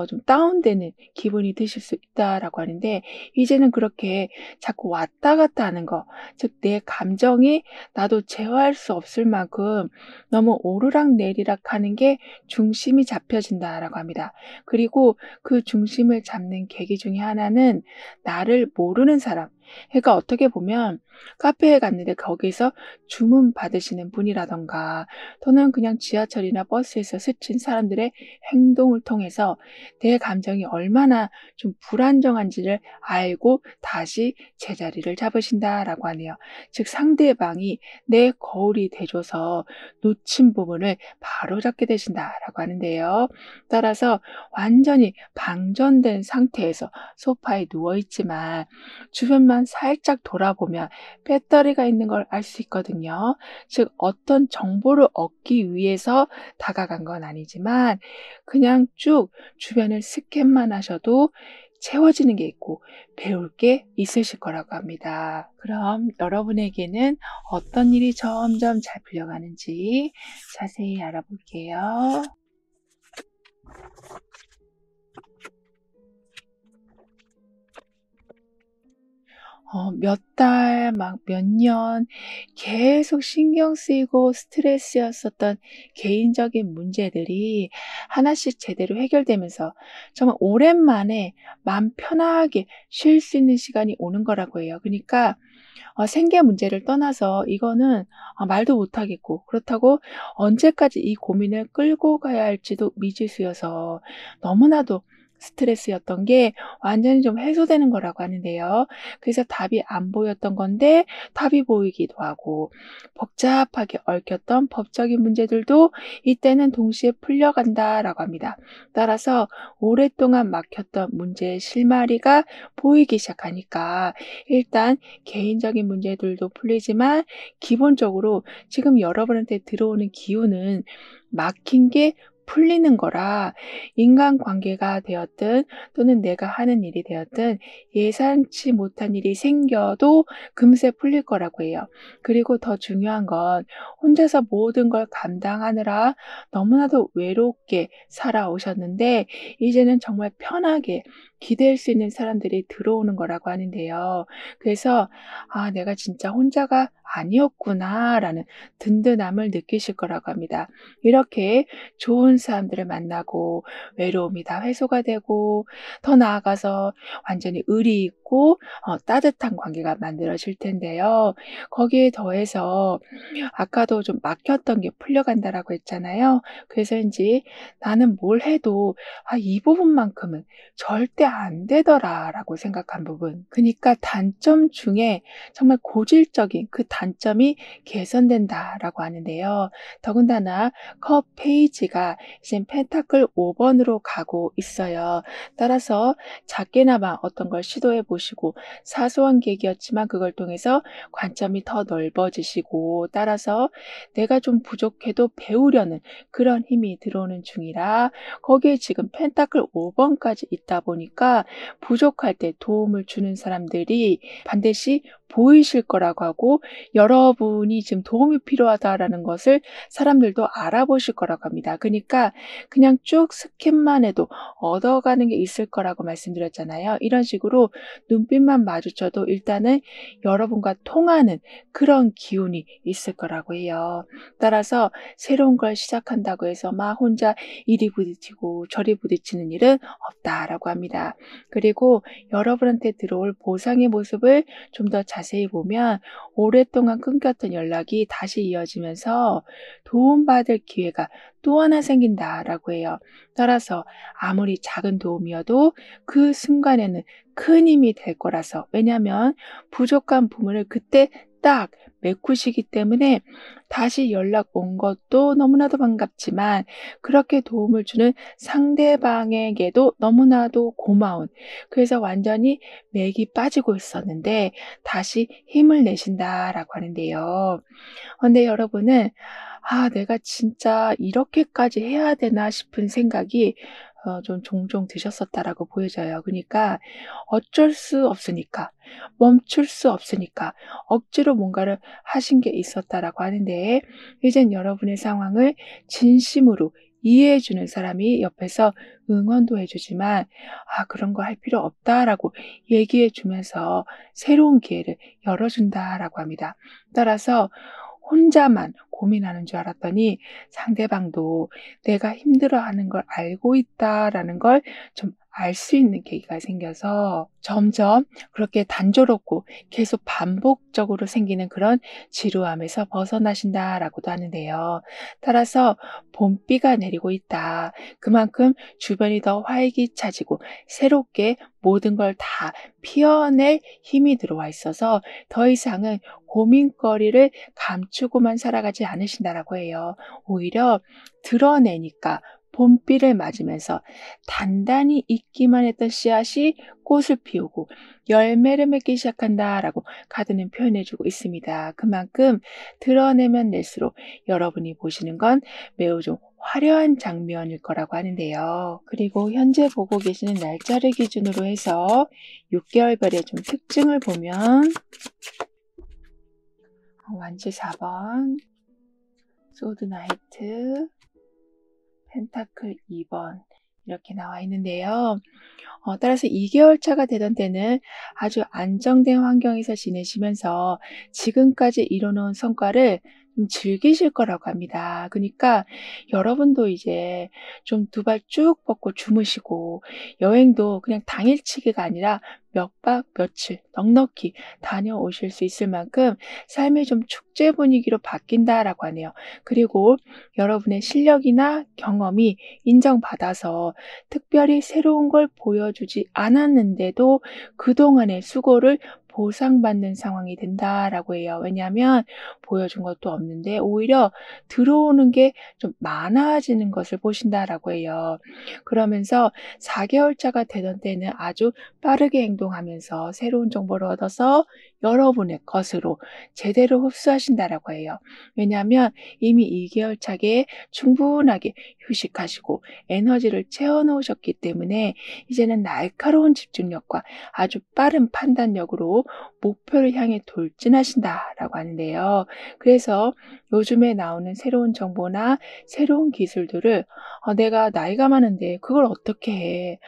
좀 다운되는 기분이 드실 수 있다라고 하는데 이제는 그렇게 자꾸 왔다 갔다 하는 거, 즉 내 감정이 나도 제어할 수 없을 만큼 너무 오르락내리락 하는 게 중심이 잡혀진다라고 합니다. 그리고 그 중심을 잡는 계기 중에 하나는 나를 모르는 사람. 그러니까 어떻게 보면 카페에 갔는데 거기서 주문 받으시는 분이라던가 또는 그냥 지하철이나 버스에서 스친 사람들의 행동을 통해서 내 감정이 얼마나 좀 불안정한지를 알고 다시 제자리를 잡으신다라고 하네요. 즉 상대방이 내 거울이 돼줘서 놓친 부분을 바로잡게 되신다라고 하는데요. 따라서 완전히 방전된 상태에서 소파에 누워있지만 주변만 살짝 돌아보면 배터리가 있는 걸 알 수 있거든요. 즉 어떤 정보를 얻기 위해서 다가간 건 아니지만 그냥 쭉 주변을 스캔만 하셔도 채워지는 게 있고 배울 게 있으실 거라고 합니다. 그럼 여러분에게는 어떤 일이 점점 잘 풀려가는지 자세히 알아볼게요. 몇 달, 막 몇 년 계속 신경 쓰이고 스트레스였었던 개인적인 문제들이 하나씩 제대로 해결되면서 정말 오랜만에 마음 편하게 쉴 수 있는 시간이 오는 거라고 해요. 그러니까 생계 문제를 떠나서 이거는 말도 못 하겠고 그렇다고 언제까지 이 고민을 끌고 가야 할지도 미지수여서 너무나도 스트레스였던 게 완전히 좀 해소되는 거라고 하는데요. 그래서 답이 안 보였던 건데 답이 보이기도 하고 복잡하게 얽혔던 법적인 문제들도 이때는 동시에 풀려간다라고 합니다. 따라서 오랫동안 막혔던 문제의 실마리가 보이기 시작하니까 일단 개인적인 문제들도 풀리지만 기본적으로 지금 여러분한테 들어오는 기운은 막힌 게 풀리는 거라 인간관계가 되었든 또는 내가 하는 일이 되었든 예상치 못한 일이 생겨도 금세 풀릴 거라고 해요. 그리고 더 중요한 건 혼자서 모든 걸 감당하느라 너무나도 외롭게 살아오셨는데 이제는 정말 편하게 기댈 수 있는 사람들이 들어오는 거라고 하는데요. 그래서 '아 내가 진짜 혼자가 아니었구나.'라는 든든함을 느끼실 거라고 합니다. 이렇게 좋은 사람들을 만나고 외로움이 다 해소가 되고 더 나아가서 완전히 의리 있고 따뜻한 관계가 만들어질 텐데요. 거기에 더해서 아까도 좀 막혔던 게 풀려간다라고 했잖아요. 그래서인지 '나는 뭘 해도 이 부분만큼은 절대 안 되더라.'라고 생각한 부분. 그니까 단점 중에 정말 고질적인 그 단점이 개선된다라고 하는데요. 더군다나 컵 페이지가 이젠 펜타클 5 번으로 가고 있어요. 따라서 작게나마 어떤 걸 시도해 보시고 사소한 계기였지만 그걸 통해서 관점이 더 넓어지시고 따라서 내가 좀 부족해도 배우려는 그런 힘이 들어오는 중이라 거기에 지금 펜타클 5 번까지 있다 보니까 부족할 때 도움을 주는 사람들이 반드시 보이실 거라고 하고 여러분이 지금 도움이 필요하다라는 것을 사람들도 알아보실 거라고 합니다. 그니까 그냥 쭉 스캔만 해도 얻어가는 게 있을 거라고 말씀드렸잖아요. 이런 식으로 눈빛만 마주쳐도 일단은 여러분과 통하는 그런 기운이 있을 거라고 해요. 따라서 새로운 걸 시작한다고 해서 막 혼자 이리 부딪히고 저리 부딪히는 일은 없다라고 합니다. 그리고 여러분한테 들어올 보상의 모습을 좀 더 자세히 보면 오랫동안 끊겼던 연락이 다시 이어지면서 도움받을 기회가 또 하나 생긴다라고 해요. 따라서 아무리 작은 도움이어도 그 순간에는 큰 힘이 될 거라서 왜냐하면 부족한 부분을 그때 딱 메꾸시기 때문에 다시 연락 온 것도 너무나도 반갑지만 그렇게 도움을 주는 상대방에게도 너무나도 고마운 그래서 완전히 맥이 빠지고 있었는데 다시 힘을 내신다라고 하는데요. 근데 여러분은 '아 내가 진짜 이렇게까지 해야 되나?' 싶은 생각이 좀 종종 드셨었다라고 보여져요. 그니까 어쩔 수 없으니까 멈출 수 없으니까 억지로 뭔가를 하신 게 있었다라고 하는데 이젠 여러분의 상황을 진심으로 이해해 주는 사람이 옆에서 응원도 해 주지만 그런 거 할 필요 없다."라고 얘기해 주면서 새로운 기회를 열어 준다라고 합니다. 따라서 혼자만 고민하는 줄 알았더니 상대방도 '내가 힘들어하는 걸 알고 있다.'라는 걸 좀 알 수 있는 계기가 생겨서 점점 그렇게 단조롭고 계속 반복적으로 생기는 그런 지루함에서 벗어나신다라고도 하는데요. 따라서 봄비가 내리고 있다. 그만큼 주변이 더 활기차지고 새롭게 모든 걸 다 피워낼 힘이 들어와 있어서 더 이상은 고민거리를 감추고만 살아가지 않으신다라고 해요. 오히려 드러내니까 봄비를 맞으면서 단단히 있기만 했던 씨앗이 꽃을 피우고 열매를 맺기 시작한다라고 카드는 표현해 주고 있습니다. 그만큼 드러내면 낼수록 여러분이 보시는 건 매우 좀 화려한 장면일 거라고 하는데요. 그리고 현재 보고 계시는 날짜를 기준으로 해서 6개월별의 좀 특징을 보면 완즈 4번, 소드 나이트, 펜타클 2번 이렇게 나와 있는데요. 따라서 2개월 차가 되던 때는 아주 안정된 환경에서 지내시면서 지금까지 이뤄놓은 성과를 좀 즐기실 거라고 합니다. 그러니까 여러분도 이제 좀 두 발 쭉 뻗고 주무시고 여행도 그냥 당일치기가 아니라 몇 박 며칠 넉넉히 다녀오실 수 있을 만큼 삶이 좀 축제 분위기로 바뀐다라고 하네요. 그리고 여러분의 실력이나 경험이 인정받아서 특별히 새로운 걸 보여주지 않았는데도 그동안의 수고를 보상받는 상황이 된다라고 해요. 왜냐하면 보여준 것도 없는데 오히려 들어오는 게 좀 많아지는 것을 보신다라고 해요. 그러면서 4개월 차가 되던 때는 아주 빠르게 행동하면서 새로운 정보를 얻어서 여러분의 것으로 제대로 흡수하신다라고 해요. 왜냐하면 이미 2개월 차게 충분하게 휴식하시고 에너지를 채워 놓으셨기 때문에 이제는 날카로운 집중력과 아주 빠른 판단력으로 목표를 향해 돌진하신다라고 하는데요. 그래서 요즘에 나오는 새로운 정보나 새로운 기술들을 내가 나이가 많은데 그걸 어떻게 해?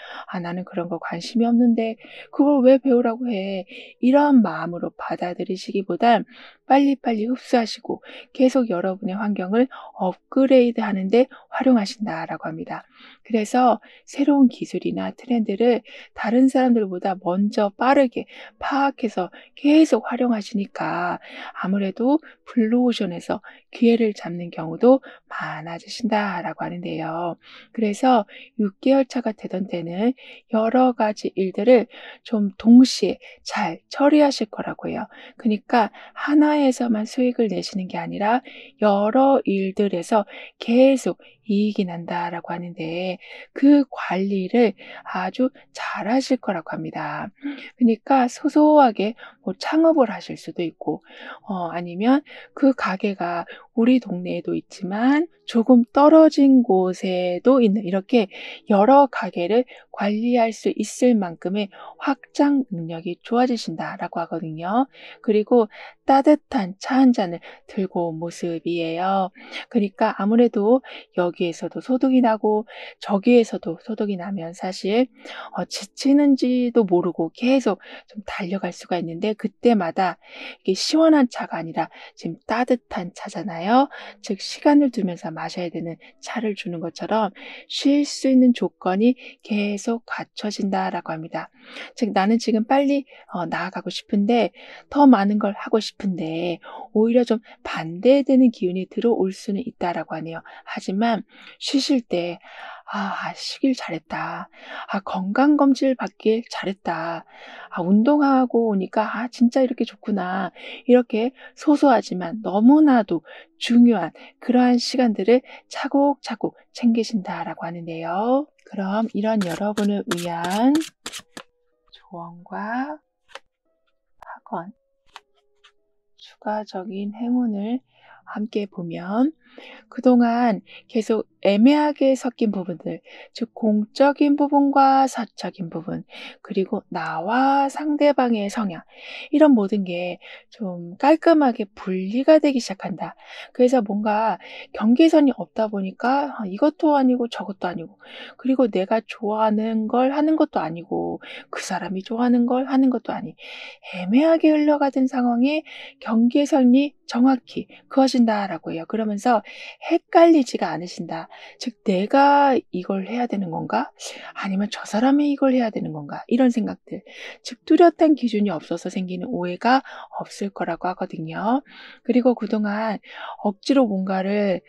나는 그런 거 관심이 없는데 그걸 왜 배우라고 해? 이런 마음으로 받아들이시기보단 빨리빨리 흡수하시고 계속 여러분의 환경을 업그레이드 하는데 활용하신다라고 합니다. 그래서 새로운 기술이나 트렌드를 다른 사람들보다 먼저 빠르게 파악해서 계속 활용하시니까 아무래도 블루오션에서 기회를 잡는 경우도 많아지신다라고 하는데요. 그래서 6개월 차가 되던 때는 여러 가지 일들을 좀 동시에 잘 처리하실 거라고 해요. 그러니까 하나에서만 수익을 내시는 게 아니라 여러 일들에서 계속 이익이 난다라고 하는데 그 관리를 아주 잘하실 거라고 합니다. 그러니까 소소하게 뭐 창업을 하실 수도 있고 아니면 그 가게가 우리 동네에도 있지만 조금 떨어진 곳에도 있는 이렇게 여러 가게를 관리할 수 있을 만큼의 확장 능력이 좋아지신다라고 하거든요. 그리고 따뜻한 차 한 잔을 들고 온 모습이에요. 그러니까 아무래도 여기에서도 소득이 나고 저기에서도 소득이 나면 사실 지치는지도 모르고 계속 좀 달려갈 수가 있는데 그때마다 이게 시원한 차가 아니라 지금 따뜻한 차잖아요. 즉 시간을 두면서 마셔야 되는 차를 주는 것처럼 쉴 수 있는 조건이 계속 갖춰진다라고 합니다. 즉 나는 지금 빨리 나아가고 싶은데 더 많은 걸 하고 싶은데 오히려 좀 반대되는 기운이 들어올 수는 있다라고 하네요. 하지만 쉬실 때 쉬길 잘했다. 건강검진을 받길 잘했다. 운동하고 오니까 진짜 이렇게 좋구나. 이렇게 소소하지만 너무나도 중요한 그러한 시간들을 차곡차곡 챙기신다라고 하는데요. 그럼 이런 여러분을 위한 조언과 학원, 추가적인 행운을 함께 보면 그동안 계속 애매하게 섞인 부분들, 즉 공적인 부분과 사적인 부분, 그리고 나와 상대방의 성향, 이런 모든 게 좀 깔끔하게 분리가 되기 시작한다. 그래서 뭔가 경계선이 없다 보니까 이것도 아니고 저것도 아니고, 그리고 내가 좋아하는 걸 하는 것도 아니고, 그 사람이 좋아하는 걸 하는 것도 아니, 애매하게 흘러가던 상황에 경계선이 정확히 그어진다라고 해요. 그러면서 헷갈리지가 않으신다. 즉 내가 이걸 해야 되는 건가? 아니면 저 사람이 이걸 해야 되는 건가? 이런 생각들. 즉 뚜렷한 기준이 없어서 생기는 오해가 없을 거라고 하거든요. 그리고 그동안 억지로 뭔가를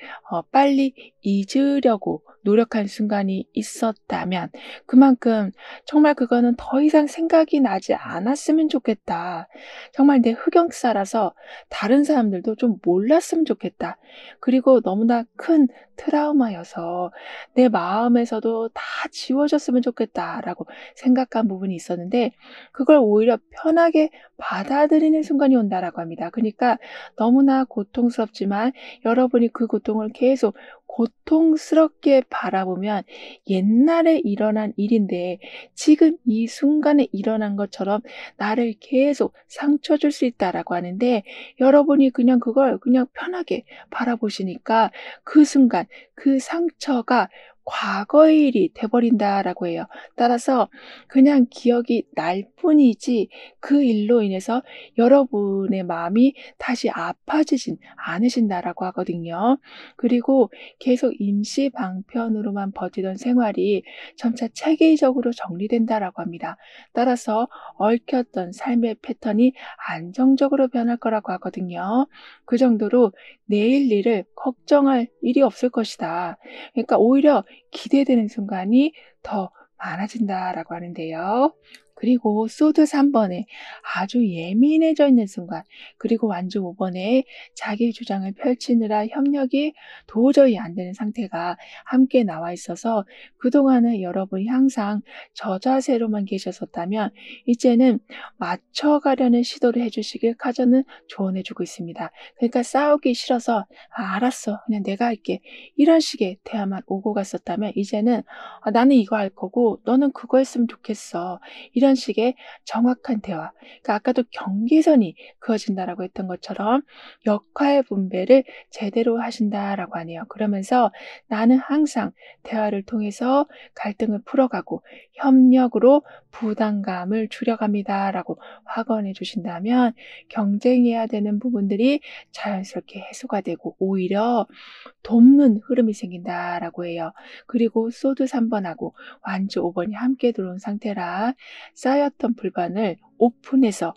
빨리 잊으려고 노력한 순간이 있었다면 그만큼 정말 그거는 더 이상 생각이 나지 않았으면 좋겠다. 정말 내 흑역사라서 다른 사람들도 좀 몰랐으면 좋겠다. 그리고 너무나 큰 트라우마여서 내 마음에서도 다 지워졌으면 좋겠다라고 생각한 부분이 있었는데 그걸 오히려 편하게 받아들이는 순간이 온다라고 합니다. 그러니까 너무나 고통스럽지만 여러분이 그 고통을 계속 고통스럽게 바라보면 옛날에 일어난 일인데 지금 이 순간에 일어난 것처럼 나를 계속 상처 줄 수 있다라고 하는데 여러분이 그냥 그걸 그냥 편하게 바라보시니까 그 순간 그 상처가 과거의 일이 돼버린다라고 해요. 따라서 그냥 기억이 날 뿐이지 그 일로 인해서 여러분의 마음이 다시 아파지진 않으신다라고 하거든요. 그리고 계속 임시 방편으로만 버티던 생활이 점차 체계적으로 정리된다라고 합니다. 따라서 얽혔던 삶의 패턴이 안정적으로 변할 거라고 하거든요. 그 정도로 내일 일을 걱정할 일이 없을 것이다. 그러니까 오히려 기대되는 순간이 더 많아진다라고 하는데요. 그리고 소드 3번에 아주 예민해져 있는 순간, 그리고 완주 5번에 자기 주장을 펼치느라 협력이 도저히 안 되는 상태가 함께 나와 있어서 그동안은 여러분이 항상 저 자세로만 계셨었다면 이제는 맞춰가려는 시도를 해주시길 카전은 조언해주고 있습니다. 그러니까 싸우기 싫어서 알았어, 그냥 내가 할게, 이런 식의 대화만 오고 갔었다면 이제는 나는 이거 할 거고 너는 그거 했으면 좋겠어, 이런 식의 정확한 대화. 그러니까 아까도 경계선이 그어진다라고 했던 것처럼 역할 분배를 제대로 하신다라고 하네요. 그러면서 나는 항상 대화를 통해서 갈등을 풀어가고 협력으로 부담감을 줄여갑니다라고 확언해 주신다면 경쟁해야 되는 부분들이 자연스럽게 해소가 되고 오히려 돕는 흐름이 생긴다라고 해요. 그리고 소드 3번하고 완주 5번이 함께 들어온 상태라 쌓였던 불만을 오픈해서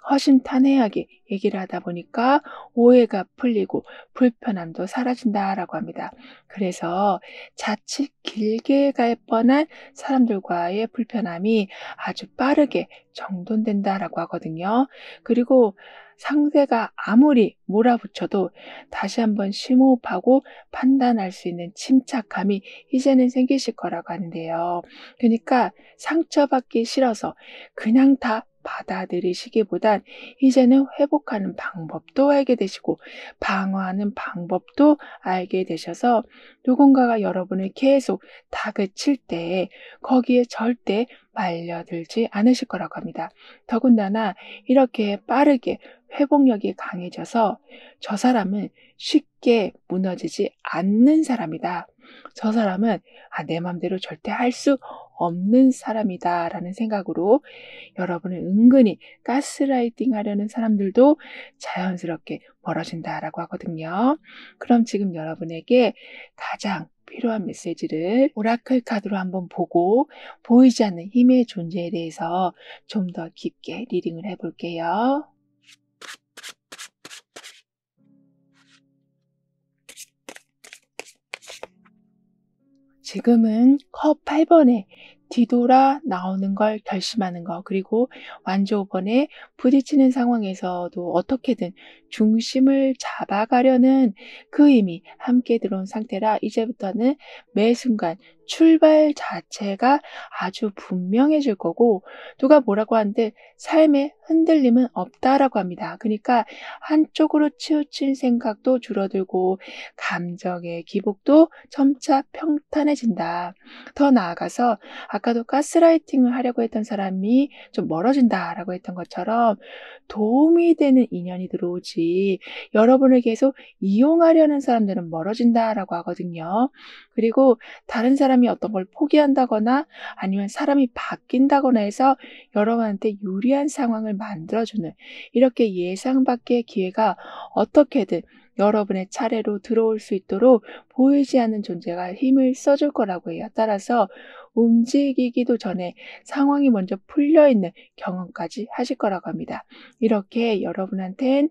허심탄회하게 얘기를 하다 보니까 오해가 풀리고 불편함도 사라진다라고 합니다. 그래서 자칫 길게 갈 뻔한 사람들과의 불편함이 아주 빠르게 정돈된다라고 하거든요. 그리고 상대가 아무리 몰아붙여도 다시 한번 심호흡하고 판단할 수 있는 침착함이 이제는 생기실 거라고 하는데요. 그러니까 상처받기 싫어서 그냥 다 받아들이시기보단 이제는 회복하는 방법도 알게 되시고 방어하는 방법도 알게 되셔서 누군가가 여러분을 계속 다그칠 때 거기에 절대 말려들지 않으실 거라고 합니다. 더군다나 이렇게 빠르게 회복력이 강해져서 저 사람은 쉽게 무너지지 않는 사람이다, 저 사람은 내 맘대로 절대 할 수 없는 사람이다 라는 생각으로 여러분을 은근히 가스라이팅 하려는 사람들도 자연스럽게 멀어진다라고 하거든요. 그럼 지금 여러분에게 가장 필요한 메시지를 오라클 카드로 한번 보고 보이지 않는 힘의 존재에 대해서 좀 더 깊게 리딩을 해볼게요. 지금은 컵 8번에 뒤돌아 나오는 걸 결심하는 거, 그리고 완주 5번에 부딪히는 상황에서도 어떻게든 중심을 잡아가려는 그 힘이 함께 들어온 상태라 이제부터는 매 순간 출발 자체가 아주 분명해질 거고 누가 뭐라고 하는데 삶에 흔들림은 없다라고 합니다. 그러니까 한쪽으로 치우친 생각도 줄어들고 감정의 기복도 점차 평탄해진다. 더 나아가서 아까도 가스라이팅을 하려고 했던 사람이 좀 멀어진다라고 했던 것처럼 도움이 되는 인연이 들어오지 여러분을 계속 이용하려는 사람들은 멀어진다라고 하거든요. 그리고 다른 사람이 어떤 걸 포기한다거나 아니면 사람이 바뀐다거나 해서 여러분한테 유리한 상황을 만들어주는 이렇게 예상 밖의 기회가 어떻게든 여러분의 차례로 들어올 수 있도록 보이지 않는 존재가 힘을 써줄 거라고 해요. 따라서 움직이기도 전에 상황이 먼저 풀려있는 경험까지 하실 거라고 합니다. 이렇게 여러분한텐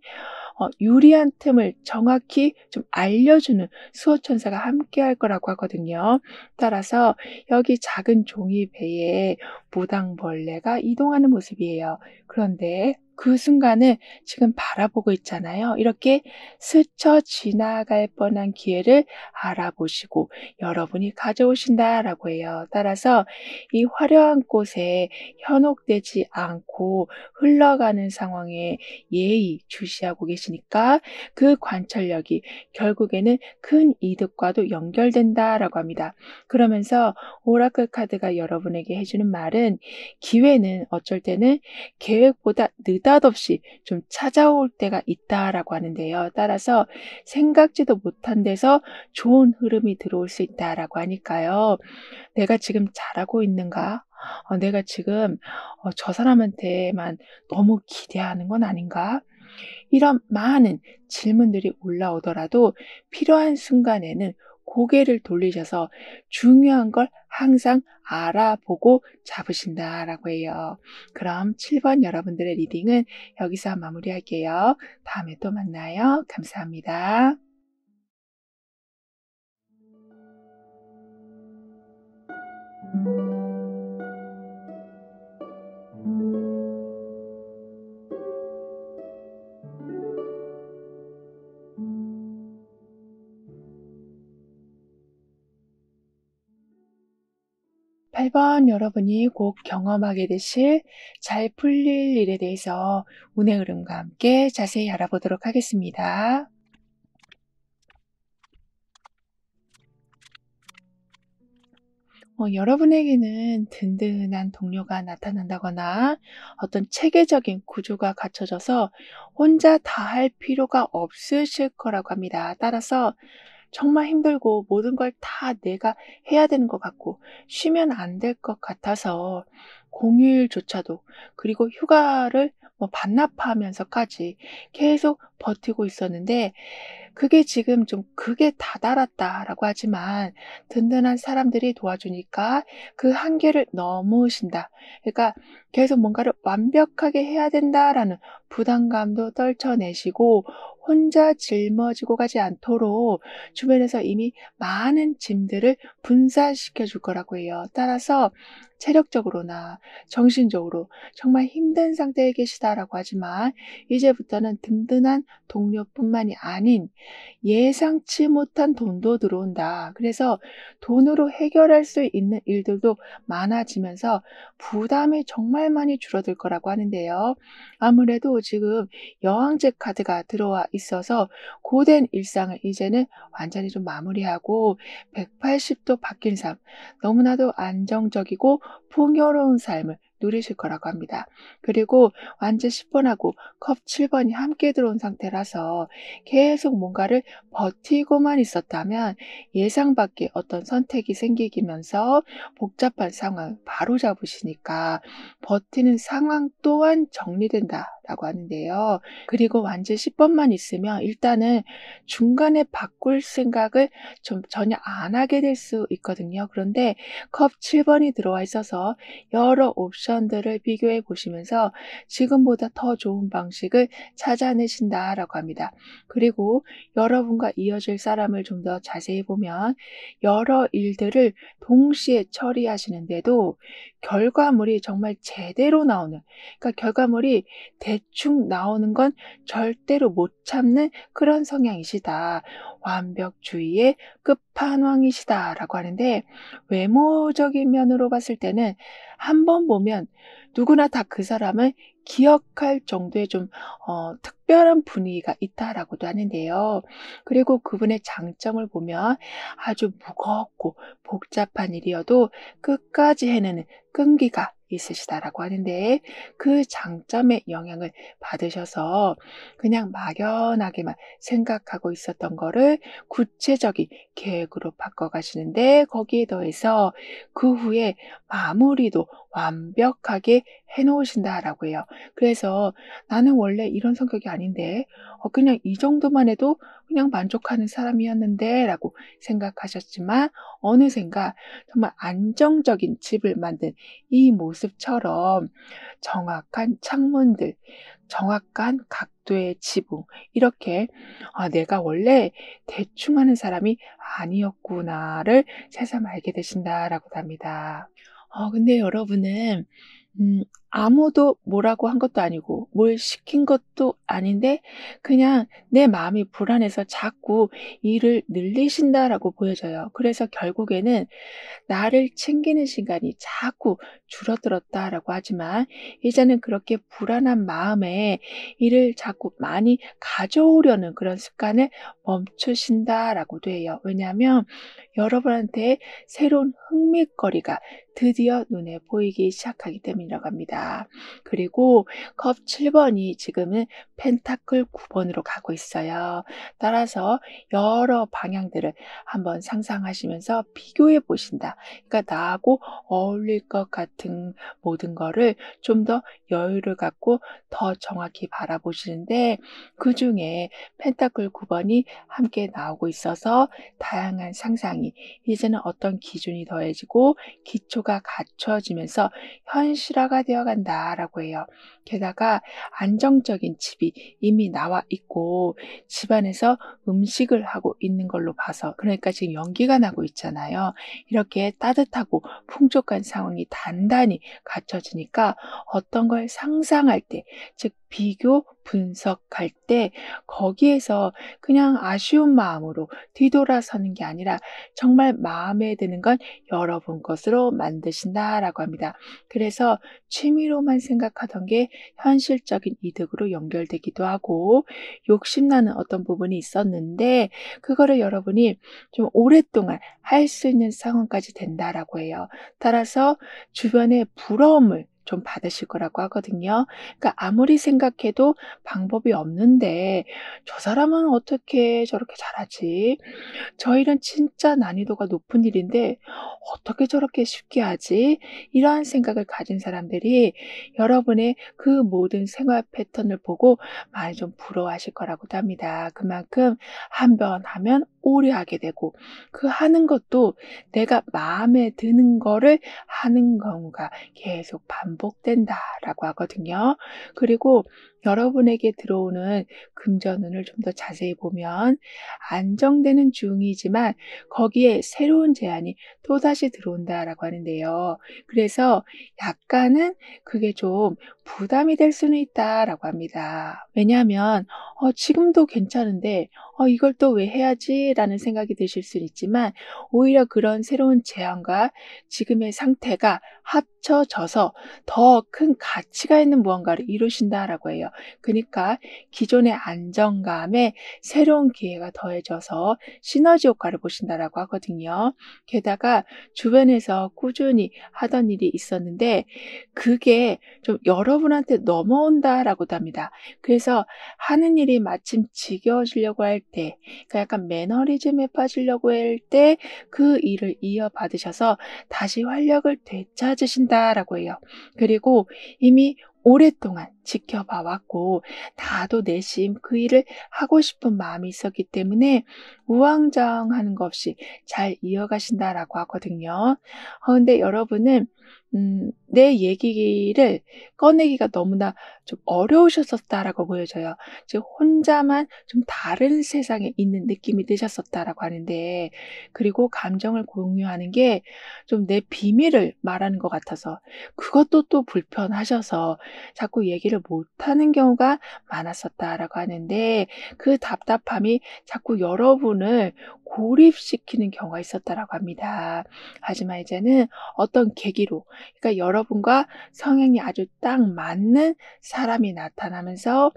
유리한 틈을 정확히 좀 알려주는 수호천사가 함께 할 거라고 하거든요. 따라서 여기 작은 종이배에 무당벌레가 이동하는 모습이에요. 그런데 그 순간을 지금 바라보고 있잖아요. 이렇게 스쳐 지나갈 뻔한 기회를 알아보시고 여러분이 가져오신다라고 해요. 따라서 이 화려한 꽃에 현혹되지 않고 흘러가는 상황에 예의 주시하고 계시니까 그 관찰력이 결국에는 큰 이득과도 연결된다라고 합니다. 그러면서 오라클 카드가 여러분에게 해주는 말은 기회는 어쩔 때는 계획보다 느닷없이 좀 찾아올 때가 있다라고 하는데요. 따라서 생각지도 못한 데서 좋은 흐름이 들어올 수 있다라고 하니까요. 내가 지금 잘하고 있는가? 내가 지금 저 사람한테만 너무 기대하는 건 아닌가? 이런 많은 질문들이 올라오더라도 필요한 순간에는 고개를 돌리셔서 중요한 걸 항상 알아보고 잡으신다라고 해요. 그럼 7번 여러분들의 리딩은 여기서 마무리할게요. 다음에 또 만나요. 감사합니다. 8번 여러분이 꼭 경험하게 되실 잘 풀릴 일에 대해서 운의 흐름과 함께 자세히 알아보도록 하겠습니다. 여러분에게는 든든한 동료가 나타난다거나 어떤 체계적인 구조가 갖춰져서 혼자 다 할 필요가 없으실 거라고 합니다. 따라서 정말 힘들고 모든 걸 다 내가 해야 되는 것 같고 쉬면 안 될 것 같아서 공휴일조차도 그리고 휴가를 반납하면서까지 계속 버티고 있었는데 그게 지금 좀 극에 다다랐다라고 하지만 든든한 사람들이 도와주니까 그 한계를 넘으신다. 그러니까 계속 뭔가를 완벽하게 해야 된다라는 부담감도 떨쳐내시고 혼자 짊어지고 가지 않도록 주변에서 이미 많은 짐들을 분산시켜 줄 거라고 해요. 따라서 체력적으로나 정신적으로 정말 힘든 상태에 계시다라고 하지만 이제부터는 든든한 동료뿐만이 아닌 예상치 못한 돈도 들어온다. 그래서 돈으로 해결할 수 있는 일들도 많아지면서 부담이 정말 많이 줄어들 거라고 하는데요. 아무래도 지금 여왕제 카드가 들어와 있어서 고된 일상을 이제는 완전히 좀 마무리하고 180도 바뀐 삶, 너무나도 안정적이고 풍요로운 삶을 누리실 거라고 합니다. 그리고 완전 10번하고 컵 7번이 함께 들어온 상태라서 계속 뭔가를 버티고만 있었다면 예상 밖의 어떤 선택이 생기면서 복잡한 상황을 바로잡으시니까 버티는 상황 또한 정리된다라고 하는데요. 그리고 완전 10번만 있으면 일단은 중간에 바꿀 생각을 좀 전혀 안 하게 될 수 있거든요. 그런데 컵 7번이 들어와 있어서 여러 옵션들을 비교해 보시면서 지금보다 더 좋은 방식을 찾아내신다라고 합니다. 그리고 여러분과 이어질 사람을 좀 더 자세히 보면 여러 일들을 동시에 처리하시는데도 결과물이 정말 제대로 나오는, 그러니까 결과물이 대충 나오는 건 절대로 못 참는 그런 성향이시다. 완벽주의의 끝판왕이시다라고 하는데 외모적인 면으로 봤을 때는 한 번 보면 누구나 다 그 사람을 기억할 정도의 좀 특별한 분위기가 있다라고도 하는데요. 그리고 그분의 장점을 보면 아주 무겁고 복잡한 일이어도 끝까지 해내는 끈기가 있으시다라고 하는데 그 장점의 영향을 받으셔서 그냥 막연하게만 생각하고 있었던 거를 구체적인 계획으로 바꿔가시는데 거기에 더해서 그 후에 마무리도 완벽하게 해놓으신다라고 해요. 그래서 나는 원래 이런 성격이 아닌데 그냥 이 정도만 해도 그냥 만족하는 사람이었는데 라고 생각하셨지만 어느샌가 정말 안정적인 집을 만든 이 모습처럼 정확한 창문들, 정확한 각도의 지붕 이렇게 '아 내가 원래 대충 하는 사람이 아니었구나.'를 새삼 알게 되신다라고 합니다. 근데 여러분은 아무도 뭐라고 한 것도 아니고 뭘 시킨 것도 아닌데 그냥 내 마음이 불안해서 자꾸 일을 늘리신다라고 보여져요. 그래서 결국에는 나를 챙기는 시간이 자꾸 줄어들었다라고 하지만 이제는 그렇게 불안한 마음에 일을 자꾸 많이 가져오려는 그런 습관을 멈추신다라고도 해요. 왜냐하면 여러분한테 새로운 흥미거리가 드디어 눈에 보이기 시작하기 때문이라고 합니다. 그리고 컵 7번이 지금은 펜타클 9번으로 가고 있어요. 따라서 여러 방향들을 한번 상상하시면서 비교해 보신다. 그러니까 나하고 어울릴 것 같은 모든 거를 좀 더 여유를 갖고 더 정확히 바라보시는데 그중에 펜타클 9번이 함께 나오고 있어서 다양한 상상이 이제는 어떤 기준이 더해지고 기초가 갖춰지면서 현실화가 되어 간다라고 해요. 게다가 안정적인 집이 이미 나와 있고 집안에서 음식을 하고 있는 걸로 봐서 그러니까 지금 연기가 나고 있잖아요. 이렇게 따뜻하고 풍족한 상황이 단단히 갖춰지니까 어떤 걸 상상할 때, 즉 비교, 분석할 때 거기에서 그냥 아쉬운 마음으로 뒤돌아서는 게 아니라 정말 마음에 드는 건 여러분 것으로 만드신다라고 합니다. 그래서 취미로만 생각하던 게 현실적인 이득으로 연결되기도 하고 욕심나는 어떤 부분이 있었는데 그거를 여러분이 좀 오랫동안 할 수 있는 상황까지 된다라고 해요. 따라서 주변의 부러움을 좀 받으실 거라고 하거든요. 그러니까 아무리 생각해도 방법이 없는데 '저 사람은 어떻게 저렇게 잘하지? 저 일은 진짜 난이도가 높은 일인데 어떻게 저렇게 쉽게 하지?' 이러한 생각을 가진 사람들이 여러분의 그 모든 생활 패턴을 보고 많이 좀 부러워하실 거라고도 합니다. 그만큼 한 번 하면 오래 하게 되고 그 하는 것도 내가 마음에 드는 거를 하는 경우가 계속 반복된다라고 하거든요. 그리고 여러분에게 들어오는 금전운을 좀 더 자세히 보면 안정되는 중이지만 거기에 새로운 제안이 또다시 들어온다라고 하는데요. 그래서 약간은 그게 좀 부담이 될 수는 있다라고 합니다. 왜냐하면 지금도 괜찮은데 '이걸 또 왜 해야지?'라는 생각이 드실 수는 있지만 오히려 그런 새로운 제안과 지금의 상태가 합쳐져서 더 큰 가치가 있는 무언가를 이루신다라고 해요. 그니까 기존의 안정감에 새로운 기회가 더해져서 시너지 효과를 보신다라고 하거든요. 게다가 주변에서 꾸준히 하던 일이 있었는데 그게 좀 여러분한테 넘어온다라고도 합니다. 그래서 하는 일이 마침 지겨워지려고 할 때, 그러니까 약간 매너리즘에 빠지려고 할 때 그 일을 이어받으셔서 다시 활력을 되찾으신다라고 해요. 그리고 이미 오랫동안 지켜봐 왔고 나도 내심 그 일을 하고 싶은 마음이 있었기 때문에 우왕좌왕하는 것 없이 잘 이어가신다라고 하거든요. 근데 여러분은 내 얘기를 꺼내기가 너무나 좀 어려우셨었다라고 보여져요. 즉 혼자만 좀 다른 세상에 있는 느낌이 드셨었다라고 하는데 그리고 감정을 공유하는 게 좀 내 비밀을 말하는 것 같아서 그것도 또 불편하셔서 자꾸 얘기를 못하는 경우가 많았었다라고 하는데 그 답답함이 자꾸 여러분을 고립시키는 경우가 있었다라고 합니다. 하지만 이제는 어떤 계기로 그러니까 여러분과 성향이 아주 딱 맞는 사람이 나타나면서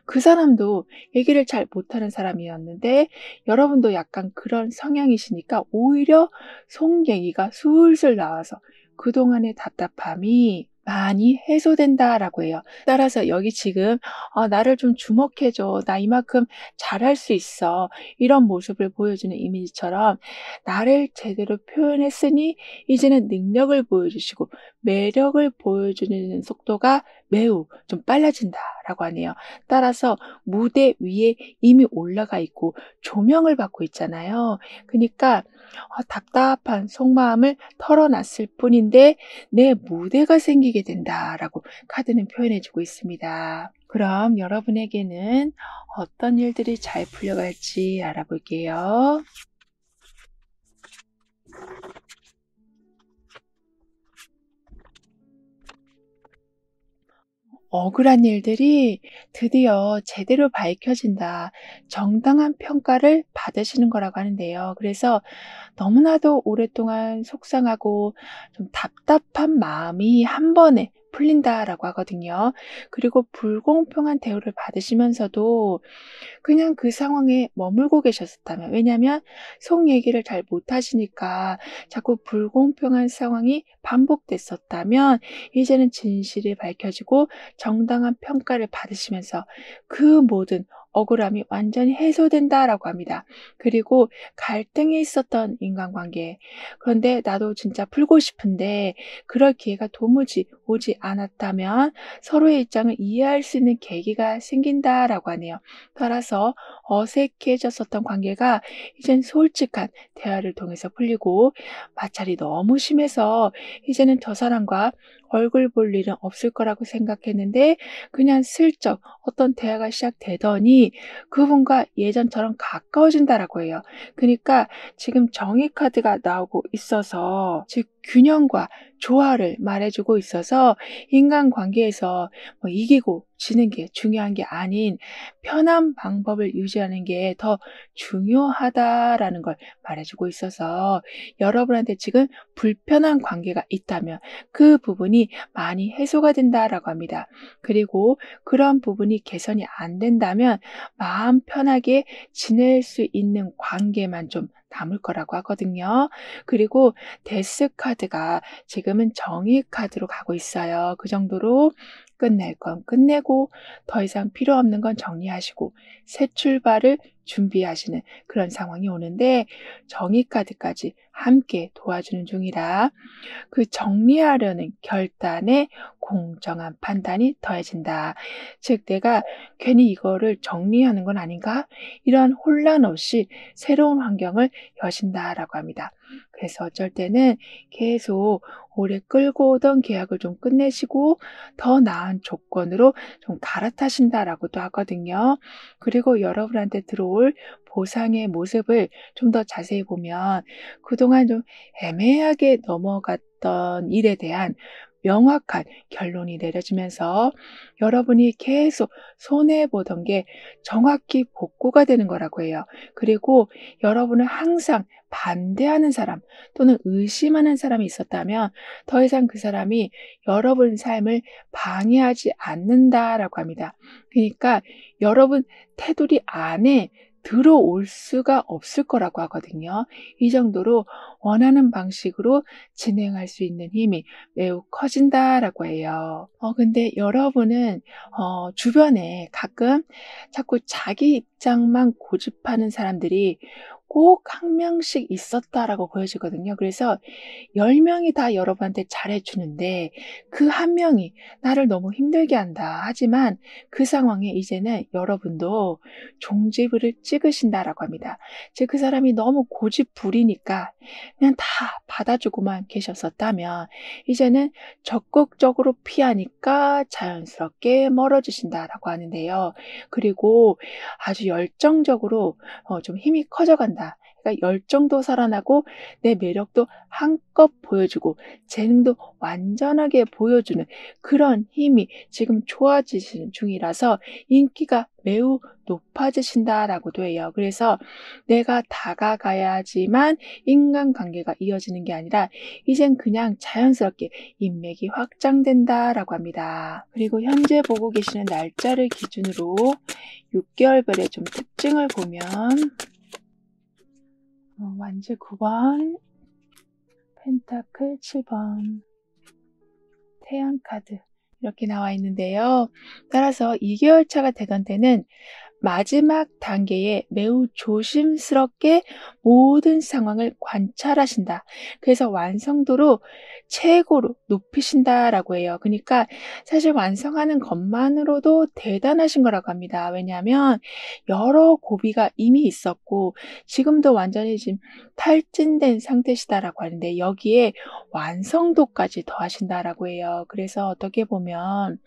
그 사람도 얘기를 잘 못하는 사람이었는데 여러분도 약간 그런 성향이시니까 오히려 속 얘기가 술술 나와서 그동안의 답답함이 많이 해소된다라고 해요. 따라서 여기 지금 나를 좀 주목해 줘. 나 이만큼 잘할 수 있어." 이런 모습을 보여주는 이미지처럼 나를 제대로 표현했으니 이제는 능력을 보여주시고 매력을 보여주는 속도가 매우 좀 빨라진다라고 하네요. 따라서 무대 위에 이미 올라가 있고 조명을 받고 있잖아요. 그니까 답답한 속마음을 털어놨을 뿐인데 "내 무대가 생기게 된다."라고 카드는 표현해 주고 있습니다. 그럼 여러분에게는 어떤 일들이 잘 풀려갈지 알아볼게요. 억울한 일들이 드디어 제대로 밝혀진다. 정당한 평가를 받으시는 거라고 하는데요. 그래서 너무나도 오랫동안 속상하고 좀 답답한 마음이 한 번에 풀린다라고 하거든요. 그리고 불공평한 대우를 받으시면서도 그냥 그 상황에 머물고 계셨었다면 왜냐하면 속 얘기를 잘 못하시니까 자꾸 불공평한 상황이 반복됐었다면 이제는 진실이 밝혀지고 정당한 평가를 받으시면서 그 모든 억울함이 완전히 해소된다라고 합니다. 그리고 갈등이 있었던 인간관계. 그런데 나도 진짜 풀고 싶은데 그럴 기회가 도무지 오지 않았다면 서로의 입장을 이해할 수 있는 계기가 생긴다라고 하네요. 따라서 어색해졌었던 관계가 이젠 솔직한 대화를 통해서 풀리고 마찰이 너무 심해서 이제는 저 사람과 얼굴 볼 일은 없을 거라고 생각했는데 그냥 슬쩍 어떤 대화가 시작되더니 그분과 예전처럼 가까워진다라고 해요. 그러니까 지금 정의 카드가 나오고 있어서 즉 균형과 조화를 말해주고 있어서 인간관계에서 뭐 이기고 좁혀지는 게 중요한 게 아닌 편한 방법을 유지하는 게 더 중요하다라는 걸 말해주고 있어서 여러분한테 지금 불편한 관계가 있다면 그 부분이 많이 해소가 된다라고 합니다. 그리고 그런 부분이 개선이 안 된다면 마음 편하게 지낼 수 있는 관계만 좀 남을 거라고 하거든요. 그리고 데스 카드가 지금은 정의 카드로 가고 있어요. 그 정도로 끝낼 건 끝내고 더 이상 필요 없는 건 정리하시고 새 출발을 준비하시는 그런 상황이 오는데 정의 카드까지 함께 도와주는 중이라 그 정리하려는 결단에 공정한 판단이 더해진다. 즉, 내가 괜히 이거를 정리하는 건 아닌가? 이러한 혼란 없이 새로운 환경을 여신다라고 합니다. 그래서 어쩔 때는 계속 오래 끌고 오던 계약을 좀 끝내시고 더 나은 조건으로 좀 갈아타신다라고도 하거든요. 그리고 여러분한테 들어올 보상의 모습을 좀 더 자세히 보면 그동안 좀 애매하게 넘어갔던 일에 대한 명확한 결론이 내려지면서 여러분이 계속 손해보던 게 정확히 복구가 되는 거라고 해요. 그리고 여러분을 항상 반대하는 사람 또는 의심하는 사람이 있었다면 더 이상 그 사람이 여러분 삶을 방해하지 않는다라고 합니다. 그러니까 여러분 테두리 안에 들어올 수가 없을 거라고 하거든요. 이 정도로 원하는 방식으로 진행할 수 있는 힘이 매우 커진다라고 해요. 근데 여러분은 주변에 가끔 자꾸 자기 입장만 고집하는 사람들이 꼭 한 명씩 있었다라고 보여지거든요. 그래서 10명이 다 여러분한테 잘해주는데 그 한 명이 나를 너무 힘들게 한다. 하지만 그 상황에 이제는 여러분도 종지부를 찍으신다라고 합니다. 즉, 그 사람이 너무 고집 부리니까 그냥 다 받아주고만 계셨었다면 이제는 적극적으로 피하니까 자연스럽게 멀어지신다라고 하는데요. 그리고 아주 열정적으로 좀 힘이 커져간다. 그러니까 열정도 살아나고 내 매력도 한껏 보여주고 재능도 완전하게 보여주는 그런 힘이 지금 좋아지시는 중이라서 인기가 매우 높아지신다라고도 해요. 그래서 내가 다가가야지만 인간관계가 이어지는 게 아니라 이젠 그냥 자연스럽게 인맥이 확장된다라고 합니다. 그리고 현재 보고 계시는 날짜를 기준으로 6개월별의 좀 특징을 보면 완즈 9번, 펜타클 7번, 태양 카드 이렇게 나와 있는데요. 따라서 2개월 차가 되던 때는 마지막 단계에 매우 조심스럽게 모든 상황을 관찰하신다. 그래서 완성도로 최고로 높이신다라고 해요. 그러니까 사실 완성하는 것만으로도 대단하신 거라고 합니다. 왜냐하면 여러 고비가 이미 있었고 지금도 완전히 지금 탈진된 상태시다라고 하는데 여기에 완성도까지 더하신다라고 해요. 그래서 어떻게 보면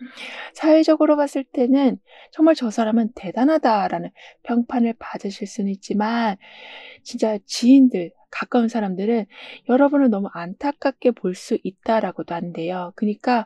사회적으로 봤을 때는 정말 저 사람은 대단하다라는 평판을 받으실 수는 있지만 진짜 지인들, 가까운 사람들은 여러분을 너무 안타깝게 볼 수 있다라고도 하는데요. 그러니까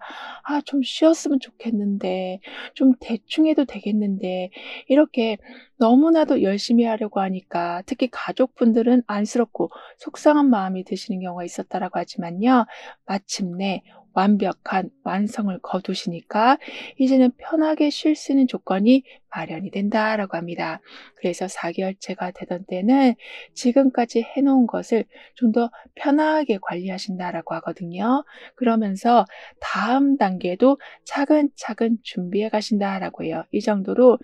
좀 쉬었으면 좋겠는데 좀 대충 해도 되겠는데 이렇게 너무나도 열심히 하려고 하니까 특히 가족분들은 안쓰럽고 속상한 마음이 드시는 경우가 있었다라고 하지만요. 마침내 완벽한 완성을 거두시니까 이제는 편하게 쉴 수 있는 조건이 마련이 된다라고 합니다. 그래서 4개월째가 되던 때는 지금까지 해놓은 것을 좀 더 편하게 관리하신다라고 하거든요. 그러면서 다음 단계도 차근차근 준비해 가신다라고 해요. 이 정도로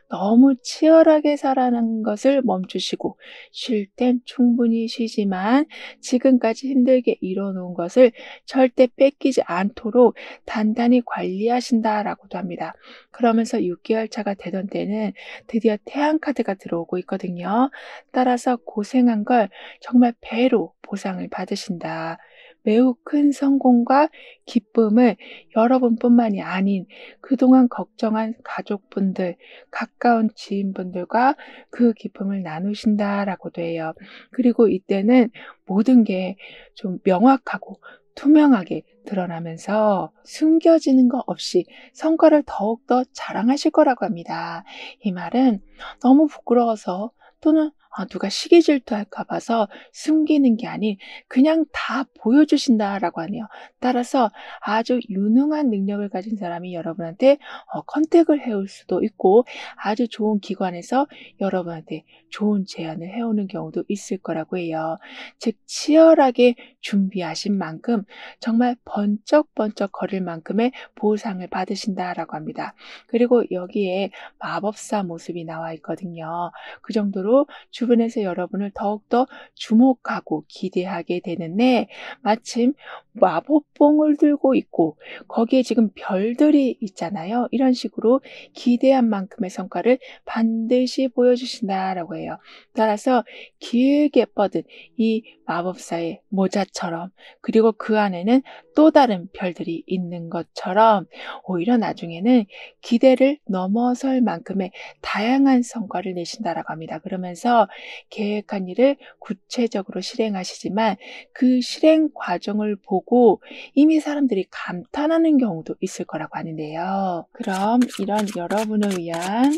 너무 치열하게 살아난 것을 멈추시고 쉴 땐 충분히 쉬지만 지금까지 힘들게 이뤄놓은 것을 절대 뺏기지 않도록 단단히 관리하신다라고도 합니다. 그러면서 6개월 차가 되던 때는 드디어 태양 카드가 들어오고 있거든요. 따라서 고생한 걸 정말 배로 보상을 받으신다. 매우 큰 성공과 기쁨을 여러분뿐만이 아닌 그동안 걱정한 가족분들, 가까운 지인분들과 그 기쁨을 나누신다라고도 해요. 그리고 이때는 모든 게 좀 명확하고 투명하게 드러나면서 숨겨지는 거 없이 성과를 더욱더 자랑하실 거라고 합니다. 이 말은 너무 부끄러워서 또는 누가 시기 질투할까 봐서 숨기는 게 아닌 그냥 다 보여주신다라고 하네요. 따라서 아주 유능한 능력을 가진 사람이 여러분한테 컨택을 해올 수도 있고 아주 좋은 기관에서 여러분한테 좋은 제안을 해오는 경우도 있을 거라고 해요. 즉 치열하게 준비하신 만큼 정말 번쩍번쩍 거릴 만큼의 보상을 받으신다라고 합니다. 그리고 여기에 마법사 모습이 나와 있거든요. 그 정도로 주변에서 여러분을 더욱더 주목하고 기대하게 되는데 마침 마법봉을 들고 있고 거기에 지금 별들이 있잖아요. 이런 식으로 기대한 만큼의 성과를 반드시 보여주신다라고 해요. 따라서 길게 뻗은 이 마법사의 모자처럼 그리고 그 안에는 또 다른 별들이 있는 것처럼 오히려 나중에는 기대를 넘어설 만큼의 다양한 성과를 내신다라고 합니다. 그러면서 계획한 일을 구체적으로 실행하시지만 그 실행 과정을 보고 이미 사람들이 감탄하는 경우도 있을 거라고 하는데요. 그럼 이런 여러분을 위한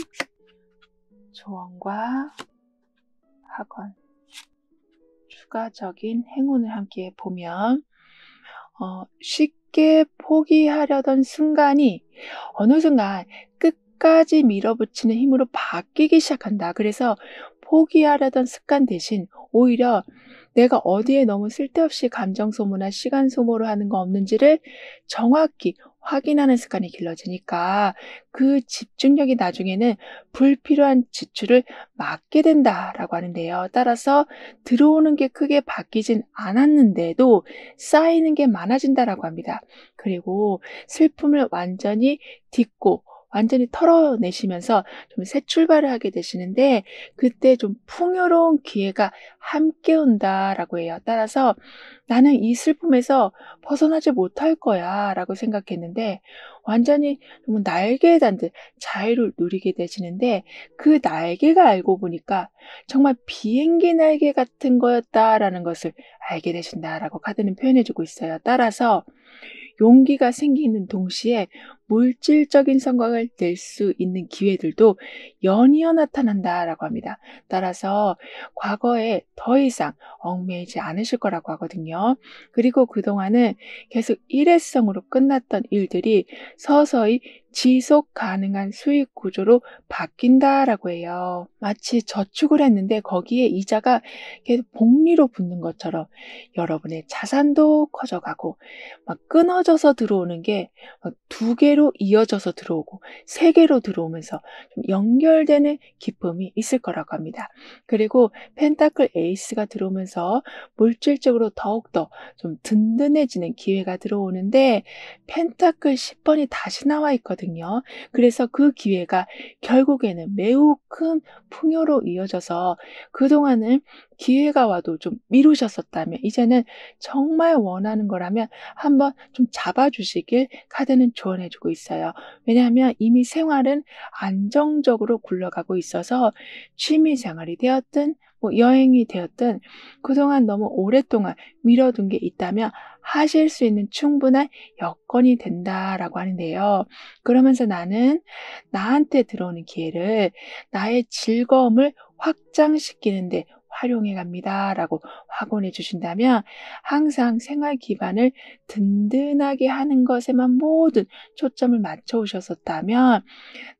조언과 학원, 추가적인 행운을 함께 보면 쉽게 포기하려던 순간이 어느 순간 끝까지 밀어붙이는 힘으로 바뀌기 시작한다. 그래서 포기하려던 습관 대신 오히려 내가 어디에 너무 쓸데없이 감정 소모나 시간 소모를 하는 거 없는지를 정확히 확인하는 습관이 길러지니까 그 집중력이 나중에는 불필요한 지출을 막게 된다라고 하는데요. 따라서 들어오는 게 크게 바뀌진 않았는데도 쌓이는 게 많아진다라고 합니다. 그리고 슬픔을 완전히 딛고 완전히 털어내시면서 좀 새 출발을 하게 되시는데 그때 좀 풍요로운 기회가 함께 온다라고 해요. 따라서 나는 이 슬픔에서 벗어나지 못할 거야 라고 생각했는데 완전히 좀 날개에 단 듯 자유를 누리게 되시는데 그 날개가 알고 보니까 정말 비행기 날개 같은 거였다라는 것을 알게 되신다라고 카드는 표현해주고 있어요. 따라서 용기가 생기는 동시에 물질적인 성과를 낼 수 있는 기회들도 연이어 나타난다라고 합니다. 따라서 과거에 더 이상 얽매이지 않으실 거라고 하거든요. 그리고 그동안은 계속 일회성으로 끝났던 일들이 서서히 지속 가능한 수익 구조로 바뀐다라고 해요. 마치 저축을 했는데 거기에 이자가 계속 복리로 붙는 것처럼 여러분의 자산도 커져가고 막 끊어져서 들어오는 게 두 개로 이어져서 들어오고 세 개로 들어오면서 좀 연결되는 기쁨이 있을 거라고 합니다. 그리고 펜타클 에이스가 들어오면서 물질적으로 더욱더 좀 든든해지는 기회가 들어오는데 펜타클 10번이 다시 나와 있거든요. 그래서 그 기회가 결국에는 매우 큰 풍요로 이어져서 그동안은 기회가 와도 좀 미루셨었다면 이제는 정말 원하는 거라면 한번 좀 잡아주시길 카드는 조언해주고 있어요. 왜냐하면 이미 생활은 안정적으로 굴러가고 있어서 취미생활이 되었든 여행이 되었든 그동안 너무 오랫동안 미뤄둔 게 있다면 하실 수 있는 충분한 여건이 된다라고 하는데요. 그러면서 나는 나한테 들어오는 기회를 나의 즐거움을 확장시키는데 활용해 갑니다. 라고 확언해 주신다면 항상 생활 기반을 든든하게 하는 것에만 모든 초점을 맞춰 오셨었다면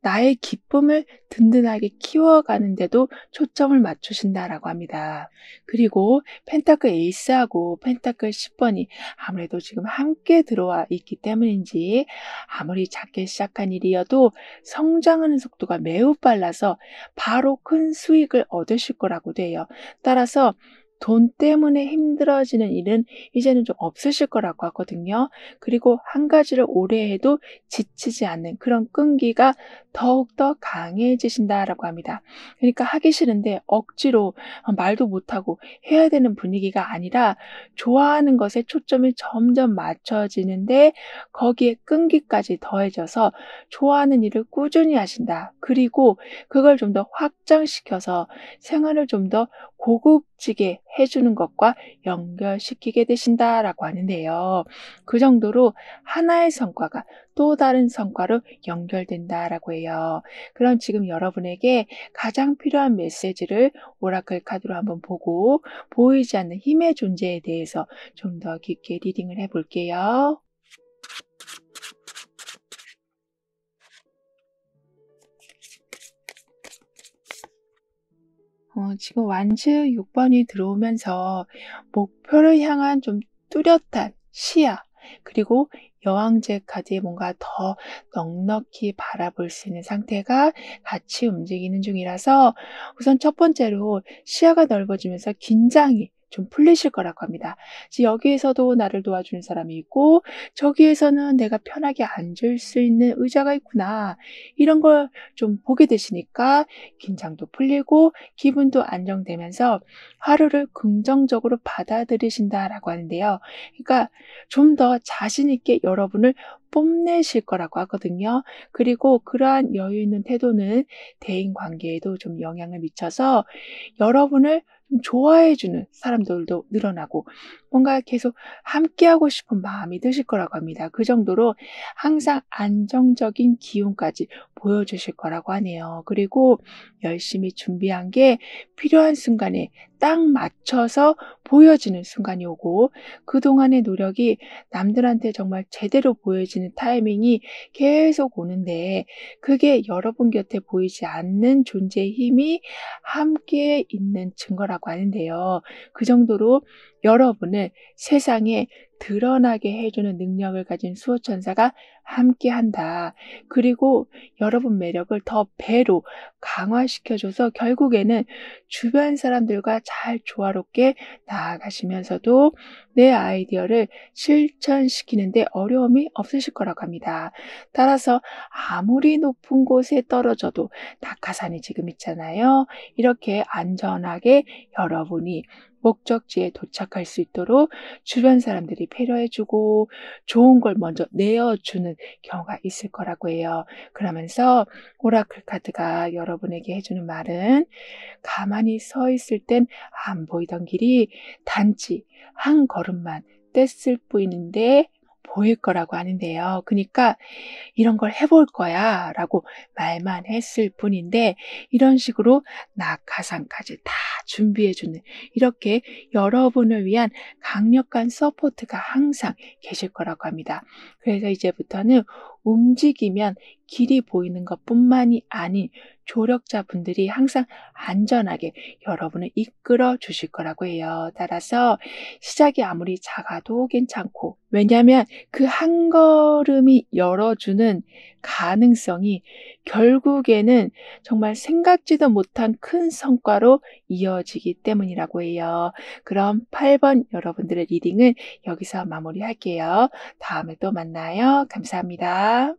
나의 기쁨을 든든하게 키워가는데도 초점을 맞추신다라고 합니다. 그리고 펜타클 에이스하고 펜타클 10번이 아무래도 지금 함께 들어와 있기 때문인지 아무리 작게 시작한 일이어도 성장하는 속도가 매우 빨라서 바로 큰 수익을 얻으실 거라고도 해요. 따라서 돈 때문에 힘들어지는 일은 이제는 좀 없으실 거라고 하거든요. 그리고 한 가지를 오래 해도 지치지 않는 그런 끈기가 더욱더 강해지신다라고 합니다. 그러니까 하기 싫은데 억지로 말도 못하고 해야 되는 분위기가 아니라 좋아하는 것에 초점이 점점 맞춰지는데 거기에 끈기까지 더해져서 좋아하는 일을 꾸준히 하신다. 그리고 그걸 좀 더 확장시켜서 생활을 좀 더 고급지게 해주는 것과 연결시키게 되신다라고 하는데요. 그 정도로 하나의 성과가 또 다른 성과로 연결된다라고 해요. 그럼 지금 여러분에게 가장 필요한 메시지를 오라클 카드로 한번 보고 보이지 않는 힘의 존재에 대해서 좀 더 깊게 리딩을 해볼게요. 지금 완즈 6번이 들어오면서 목표를 향한 좀 뚜렷한 시야, 그리고 여왕제 카드에 뭔가 더 넉넉히 바라볼 수 있는 상태가 같이 움직이는 중이라서 우선 첫 번째로 시야가 넓어지면서 긴장이 좀 풀리실 거라고 합니다. 여기에서도 나를 도와주는 사람이 있고 저기에서는 내가 편하게 앉을 수 있는 의자가 있구나. 이런 걸 좀 보게 되시니까 긴장도 풀리고 기분도 안정되면서 하루를 긍정적으로 받아들이신다라고 하는데요. 그러니까 좀 더 자신 있게 여러분을 뽐내실 거라고 하거든요. 그리고 그러한 여유 있는 태도는 대인 관계에도 좀 영향을 미쳐서 여러분을 좀 좋아해 주는 사람들도 늘어나고 뭔가 계속 함께하고 싶은 마음이 드실 거라고 합니다. 그 정도로 항상 안정적인 기운까지 보여주실 거라고 하네요. 그리고 열심히 준비한 게 필요한 순간에 딱 맞춰서 보여지는 순간이 오고 그동안의 노력이 남들한테 정말 제대로 보여지는 타이밍이 계속 오는데 그게 여러분 곁에 보이지 않는 존재의 힘이 함께 있는 증거라고 하는데요. 그 정도로 여러분을 세상에 드러나게 해주는 능력을 가진 수호천사가 함께한다. 그리고 여러분 매력을 더 배로 강화시켜줘서 결국에는 주변 사람들과 잘 조화롭게 나아가시면서도 내 아이디어를 실천시키는데 어려움이 없으실 거라고 합니다. 따라서 아무리 높은 곳에 떨어져도 낙하산이 지금 있잖아요. 이렇게 안전하게 여러분이 목적지에 도착할 수 있도록 주변 사람들이 배려해주고 좋은 걸 먼저 내어주는 경우가 있을 거라고 해요. 그러면서 오라클 카드가 여러분에게 해주는 말은 가만히 서 있을 땐 안 보이던 길이 단지 한 걸음만 뗐을 뿐인데 보일 거라고 하는데요. 그러니까 이런 걸 해볼 거야 라고 말만 했을 뿐인데 이런 식으로 낙하산까지 다 준비해주는 이렇게 여러분을 위한 강력한 서포트가 항상 계실 거라고 합니다. 그래서 이제부터는 움직이면 길이 보이는 것뿐만이 아닌 조력자분들이 항상 안전하게 여러분을 이끌어 주실 거라고 해요. 따라서 시작이 아무리 작아도 괜찮고 왜냐하면 그 한 걸음이 열어주는 가능성이 결국에는 정말 생각지도 못한 큰 성과로 이어지기 때문이라고 해요. 그럼 8번 여러분들의 리딩은 여기서 마무리할게요. 다음에 또 만나요. 감사합니다.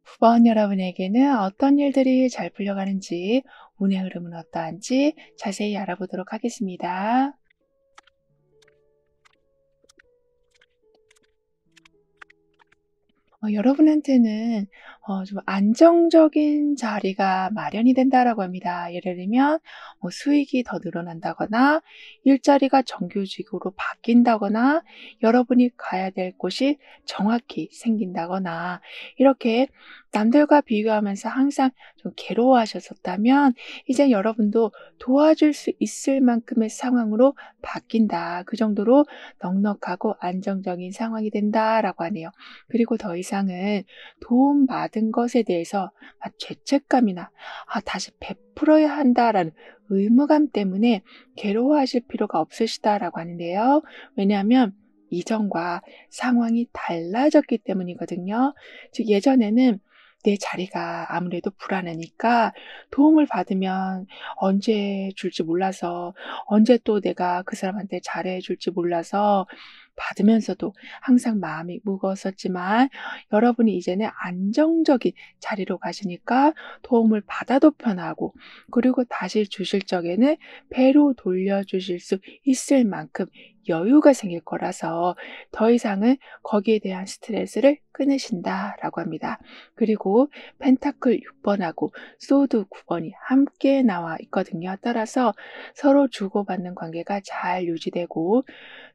후원 여러분에게는 어떤 일들이 잘 풀려가는지, 운의 흐름은 어떠한지 자세히 알아보도록 하겠습니다. 여러분한테는 좀 안정적인 자리가 마련이 된다라고 합니다. 예를 들면 수익이 더 늘어난다거나 일자리가 정규직으로 바뀐다거나 여러분이 가야 될 곳이 정확히 생긴다거나 이렇게 남들과 비교하면서 항상 좀 괴로워하셨었다면 이제 여러분도 도와줄 수 있을 만큼의 상황으로 바뀐다. 그 정도로 넉넉하고 안정적인 상황이 된다라고 하네요. 그리고 더 이상은 도움받은 것에 대해서 죄책감이나 다시 베풀어야 한다라는 의무감 때문에 괴로워하실 필요가 없으시다라고 하는데요. 왜냐하면 이전과 상황이 달라졌기 때문이거든요. 즉 예전에는 내 자리가 아무래도 불안하니까 도움을 받으면 언제 줄지 몰라서 언제 또 내가 그 사람한테 잘해 줄지 몰라서 받으면서도 항상 마음이 무거웠었지만 여러분이 이제는 안정적인 자리로 가시니까 도움을 받아도 편하고, 그리고 다시 주실 적에는 배로 돌려주실 수 있을 만큼 여유가 생길 거라서 더 이상은 거기에 대한 스트레스를 끊으신다라고 합니다. 그리고 펜타클 6번하고 소드 9번이 함께 나와 있거든요. 따라서 서로 주고받는 관계가 잘 유지되고,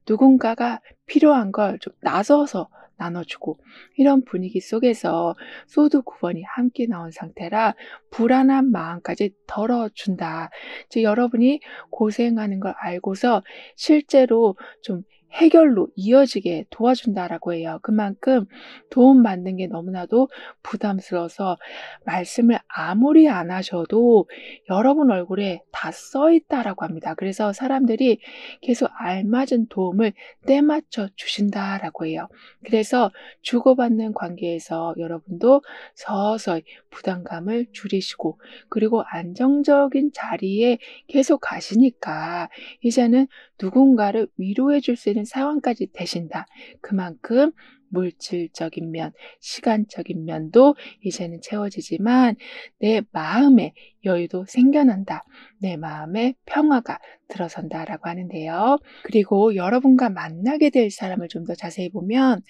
누군가가 필요한 걸 좀 나서서 나눠주고, 이런 분위기 속에서 소드 9번이 함께 나온 상태라 불안한 마음까지 덜어준다. 즉 여러분이 고생하는 걸 알고서 실제로 좀 해결로 이어지게 도와준다라고 해요. 그만큼 도움받는 게 너무나도 부담스러워서 말씀을 아무리 안 하셔도 여러분 얼굴에 다 써 있다라고 합니다. 그래서 사람들이 계속 알맞은 도움을 때맞춰 주신다라고 해요. 그래서 주고받는 관계에서 여러분도 서서히 부담감을 줄이시고, 그리고 안정적인 자리에 계속 가시니까 이제는 누군가를 위로해 줄 수 있는 상황까지 되신다. 그만큼 물질적인 면, 시간적인 면도 이제는 채워지지만 내 마음의 여유도 생겨난다. 내 마음에 평화가 들어선다라고 하는데요. 그리고 여러분과 만나게 될 사람을 좀 더 자세히 보면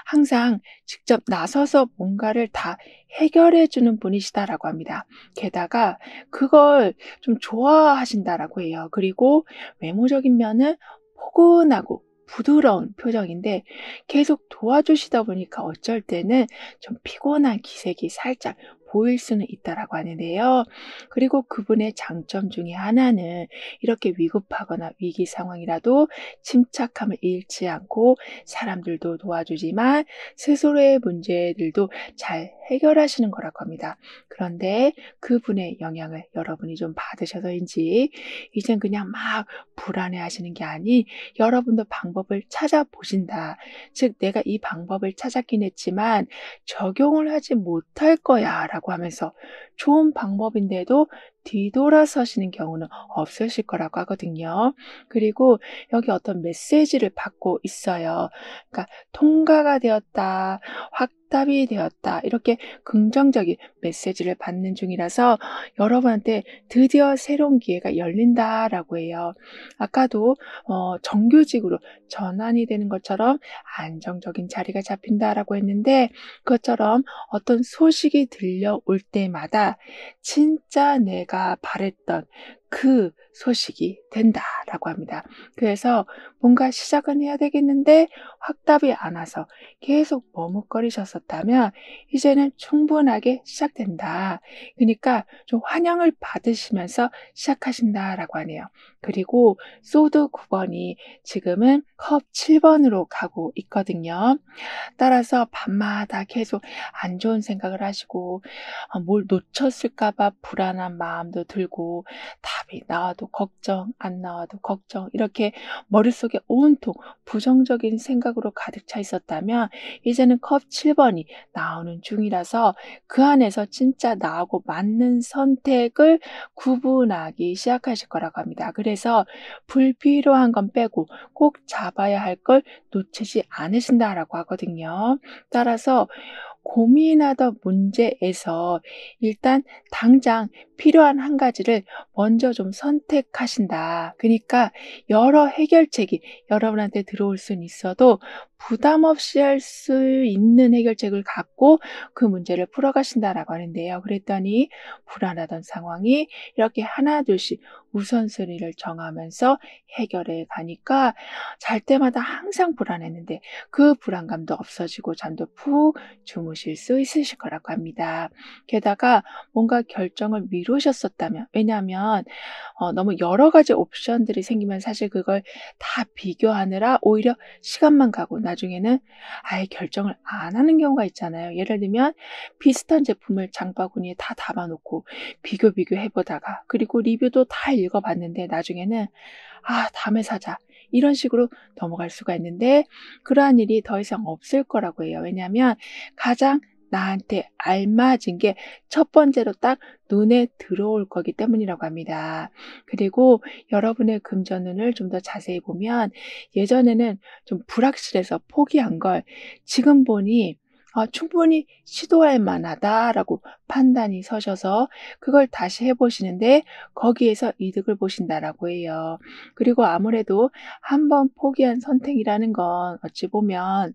항상 직접 나서서 뭔가를 다 해결해 주는 분이시다라고 합니다. 게다가 그걸 좀 좋아하신다라고 해요. 그리고 외모적인 면은 포근하고 부드러운 표정인데 계속 도와주시다 보니까 어쩔 때는 좀 피곤한 기색이 살짝 보일 수는 있다라고 하는데요. 그리고 그분의 장점 중에 하나는 이렇게 위급하거나 위기 상황이라도 침착함을 잃지 않고 사람들도 도와주지만 스스로의 문제들도 잘 해결하시는 거라고 합니다. 그런데 그분의 영향을 여러분이 좀 받으셔서인지 이젠 그냥 막 불안해하시는 게 아닌 여러분도 방법을 찾아보신다. 즉 내가 이 방법을 찾았긴 했지만 적용을 하지 못할 거야 라고 하면서 좋은 방법인데도 뒤돌아서시는 경우는 없으실 거라고 하거든요. 그리고 여기 어떤 메시지를 받고 있어요. 그러니까 통과가 되었다, 확답이 되었다, 이렇게 긍정적인 메시지를 받는 중이라서 여러분한테 드디어 새로운 기회가 열린다라고 해요. 아까도 정규직으로 전환이 되는 것처럼 안정적인 자리가 잡힌다라고 했는데, 그것처럼 어떤 소식이 들려올 때마다 진짜 내가 바랬던 그 소식이 된다라고 합니다. 그래서 뭔가 시작은 해야 되겠는데 확답이 안 와서 계속 머뭇거리셨었다면 이제는 충분하게 시작된다. 그러니까 좀 환영을 받으시면서 시작하신다라고 하네요. 그리고 소드 9번이 지금은 컵 7번으로 가고 있거든요. 따라서 밤마다 계속 안 좋은 생각을 하시고 뭘 놓쳤을까 봐 불안한 마음도 들고, 답이 나와도 걱정, 안 나와도 걱정, 이렇게 머릿속에 온통 부정적인 생각으로 가득 차 있었다면 이제는 컵 7번이 나오는 중이라서 그 안에서 진짜 나하고 맞는 선택을 구분하기 시작하실 거라고 합니다. 그래서 불필요한 건 빼고 꼭 잡아야 할 걸 놓치지 않으신다라고 하거든요. 따라서 고민하던 문제에서 일단 당장 필요한 한 가지를 먼저 좀 선택하신다. 그러니까 여러 해결책이 여러분한테 들어올 수는 있어도 부담 없이 할 수 있는 해결책을 갖고 그 문제를 풀어가신다라고 하는데요. 그랬더니 불안하던 상황이 이렇게 하나둘씩 우선순위를 정하면서 해결해 가니까 잘 때마다 항상 불안했는데 그 불안감도 없어지고 잠도 푹 주무실 수 있으실 거라고 합니다. 게다가 뭔가 결정을 미루셨었다면, 왜냐하면 너무 여러 가지 옵션들이 생기면 사실 그걸 다 비교하느라 오히려 시간만 가고 나중에는 아예 결정을 안 하는 경우가 있잖아요. 예를 들면 비슷한 제품을 장바구니에 다 담아놓고 비교해보다가 그리고 리뷰도 다 읽어봤는데 나중에는 다음에 사자, 이런 식으로 넘어갈 수가 있는데 그러한 일이 더 이상 없을 거라고 해요. 왜냐하면 가장 나한테 알맞은 게 첫 번째로 딱 눈에 들어올 거기 때문이라고 합니다. 그리고 여러분의 금전운을 좀 더 자세히 보면 예전에는 좀 불확실해서 포기한 걸 지금 보니 충분히 시도할 만하다라고 판단이 서셔서 그걸 다시 해 보시는데 거기에서 이득을 보신다라고 해요. 그리고 아무래도 한 번 포기한 선택이라는 건 어찌 보면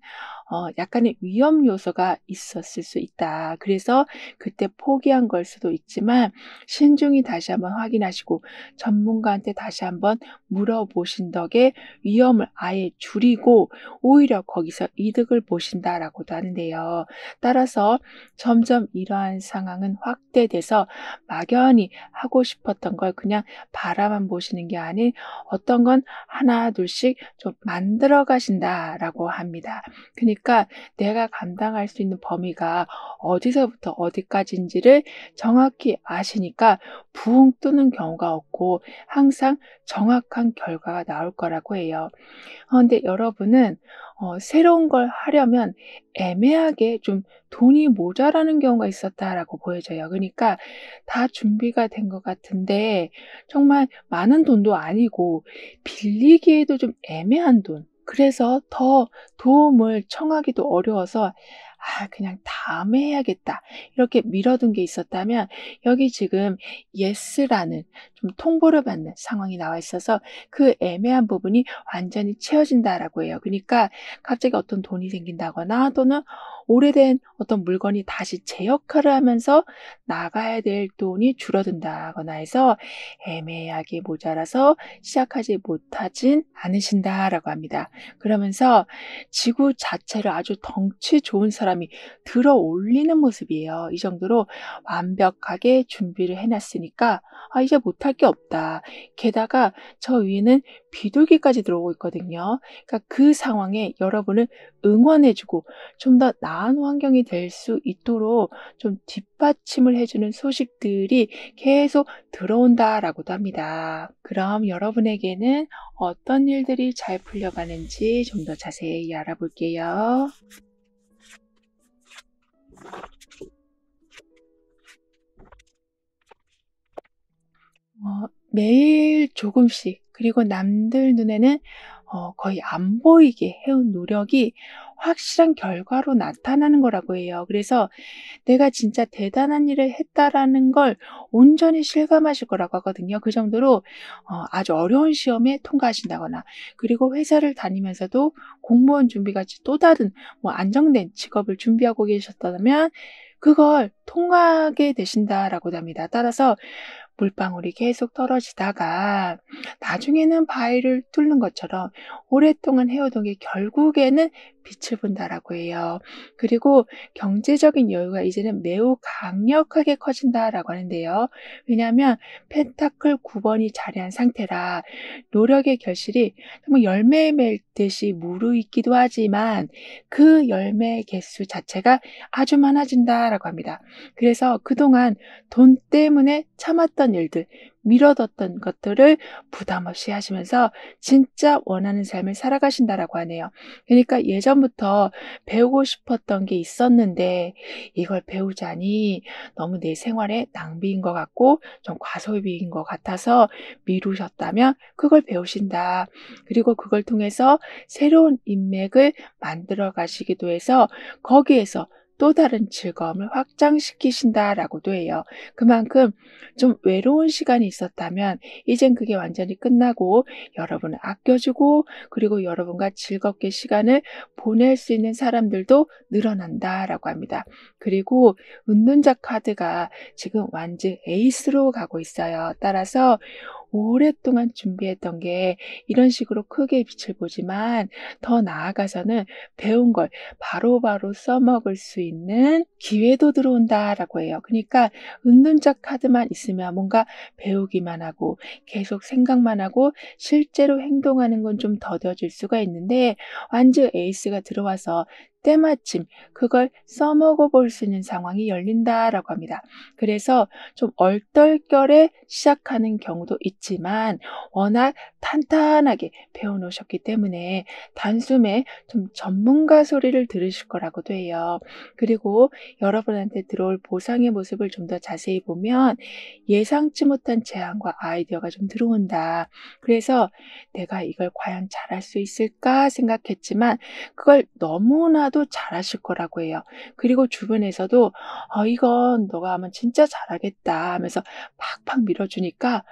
약간의 위험 요소가 있었을 수 있다. 그래서 그때 포기한 걸 수도 있지만 신중히 다시 한번 확인하시고 전문가한테 다시 한번 물어보신 덕에 위험을 아예 줄이고 오히려 거기서 이득을 보신다라고도 하는데요. 따라서 점점 이러한 상황은 확대돼서 막연히 하고 싶었던 걸 그냥 바라만 보시는 게 아닌 어떤 건 하나 둘씩 좀 만들어 가신다라고 합니다. 그러니까 내가 감당할 수 있는 범위가 어디서부터 어디까지인지를 정확히 아시니까 붕 뜨는 경우가 없고 항상 정확한 결과가 나올 거라고 해요. 근데 여러분은 새로운 걸 하려면 애매하게 좀 돈이 모자라는 경우가 있었다라고 보여져요. 그러니까 다 준비가 된 것 같은데 정말 많은 돈도 아니고 빌리기에도 좀 애매한 돈. 그래서 더 도움을 청하기도 어려워서 '아 그냥 다음에 해야겠다.' 이렇게 미뤄둔 게 있었다면 여기 지금 예스라는 좀 통보를 받는 상황이 나와 있어서 그 애매한 부분이 완전히 채워진다라고 해요. 그러니까 갑자기 어떤 돈이 생긴다거나 또는 오래된 어떤 물건이 다시 제 역할을 하면서 나가야 될 돈이 줄어든다거나 해서 애매하게 모자라서 시작하지 못하진 않으신다라고 합니다. 그러면서 지구 자체를 아주 덩치 좋은 사람이 들어 올리는 모습이에요. 이 정도로 완벽하게 준비를 해 놨으니까 '아 이제 못할 게 없다.' 게다가 저 위에는 비둘기까지 들어오고 있거든요. 그러니까 그 상황에 여러분을 응원해 주고 좀 더 나은 환경이 될 수 있도록 좀 뒷받침을 해 주는 소식들이 계속 들어온다라고도 합니다. 그럼 여러분에게는 어떤 일들이 잘 풀려가는지 좀 더 자세히 알아볼게요. 매일 조금씩 그리고 남들 눈에는 거의 안 보이게 해온 노력이 확실한 결과로 나타나는 거라고 해요. 그래서 '내가 진짜 대단한 일을 했다.'라는 걸 온전히 실감하실 거라고 하거든요. 그 정도로 아주 어려운 시험에 통과하신다거나 그리고 회사를 다니면서도 공무원 준비 같이 또 다른 뭐 안정된 직업을 준비하고 계셨다면 그걸 통과하게 되신다라고도 합니다. 따라서 물방울이 계속 떨어지다가 나중에는 바위를 뚫는 것처럼 오랫동안 해오던 게 결국에는 빛을 본다라고 해요. 그리고 경제적인 여유가 이제는 매우 강력하게 커진다라고 하는데요. 왜냐하면 펜타클 9번이 자리한 상태라 노력의 결실이 정말 열매 맺듯이 무르익기도 하지만 그 열매의 개수 자체가 아주 많아진다라고 합니다. 그래서 그동안 돈 때문에 참았던 일들, 미뤄뒀던 것들을 부담 없이 하시면서 진짜 원하는 삶을 살아가신다라고 하네요. 그러니까 예전부터 배우고 싶었던 게 있었는데 이걸 배우자니 너무 내 생활에 낭비인 것 같고 좀 과소비인 것 같아서 미루셨다면 그걸 배우신다. 그리고 그걸 통해서 새로운 인맥을 만들어 가시기도 해서 거기에서 또 다른 즐거움을 확장시키신다라고도 해요. 그만큼 좀 외로운 시간이 있었다면 이젠 그게 완전히 끝나고 여러분을 아껴주고 그리고 여러분과 즐겁게 시간을 보낼 수 있는 사람들도 늘어난다라고 합니다. 그리고 은둔자 카드가 지금 완전 에이스로 가고 있어요. 따라서 오랫동안 준비했던 게 이런 식으로 크게 빛을 보지만 더 나아가서는 배운 걸 바로바로 써먹을 수 있는 기회도 들어온다라고 해요. 그러니까 은둔자 카드만 있으면 뭔가 배우기만 하고 계속 생각만 하고 실제로 행동하는 건 좀 더뎌질 수가 있는데 완전 에이스가 들어와서 때마침 그걸 써먹어 볼 수 있는 상황이 열린다라고 합니다. 그래서 좀 얼떨결에 시작하는 경우도 있지만 워낙 탄탄하게 배워놓으셨기 때문에 단숨에 좀 전문가 소리를 들으실 거라고도 해요. 그리고 여러분한테 들어올 보상의 모습을 좀 더 자세히 보면 예상치 못한 제안과 아이디어가 좀 들어온다. 그래서 내가 이걸 과연 잘할 수 있을까 생각했지만 그걸 너무나도 잘하실 거라고 해요. 그리고 주변에서도 이건 너가 하면 진짜 잘하겠다 하면서 팍팍 밀어주니까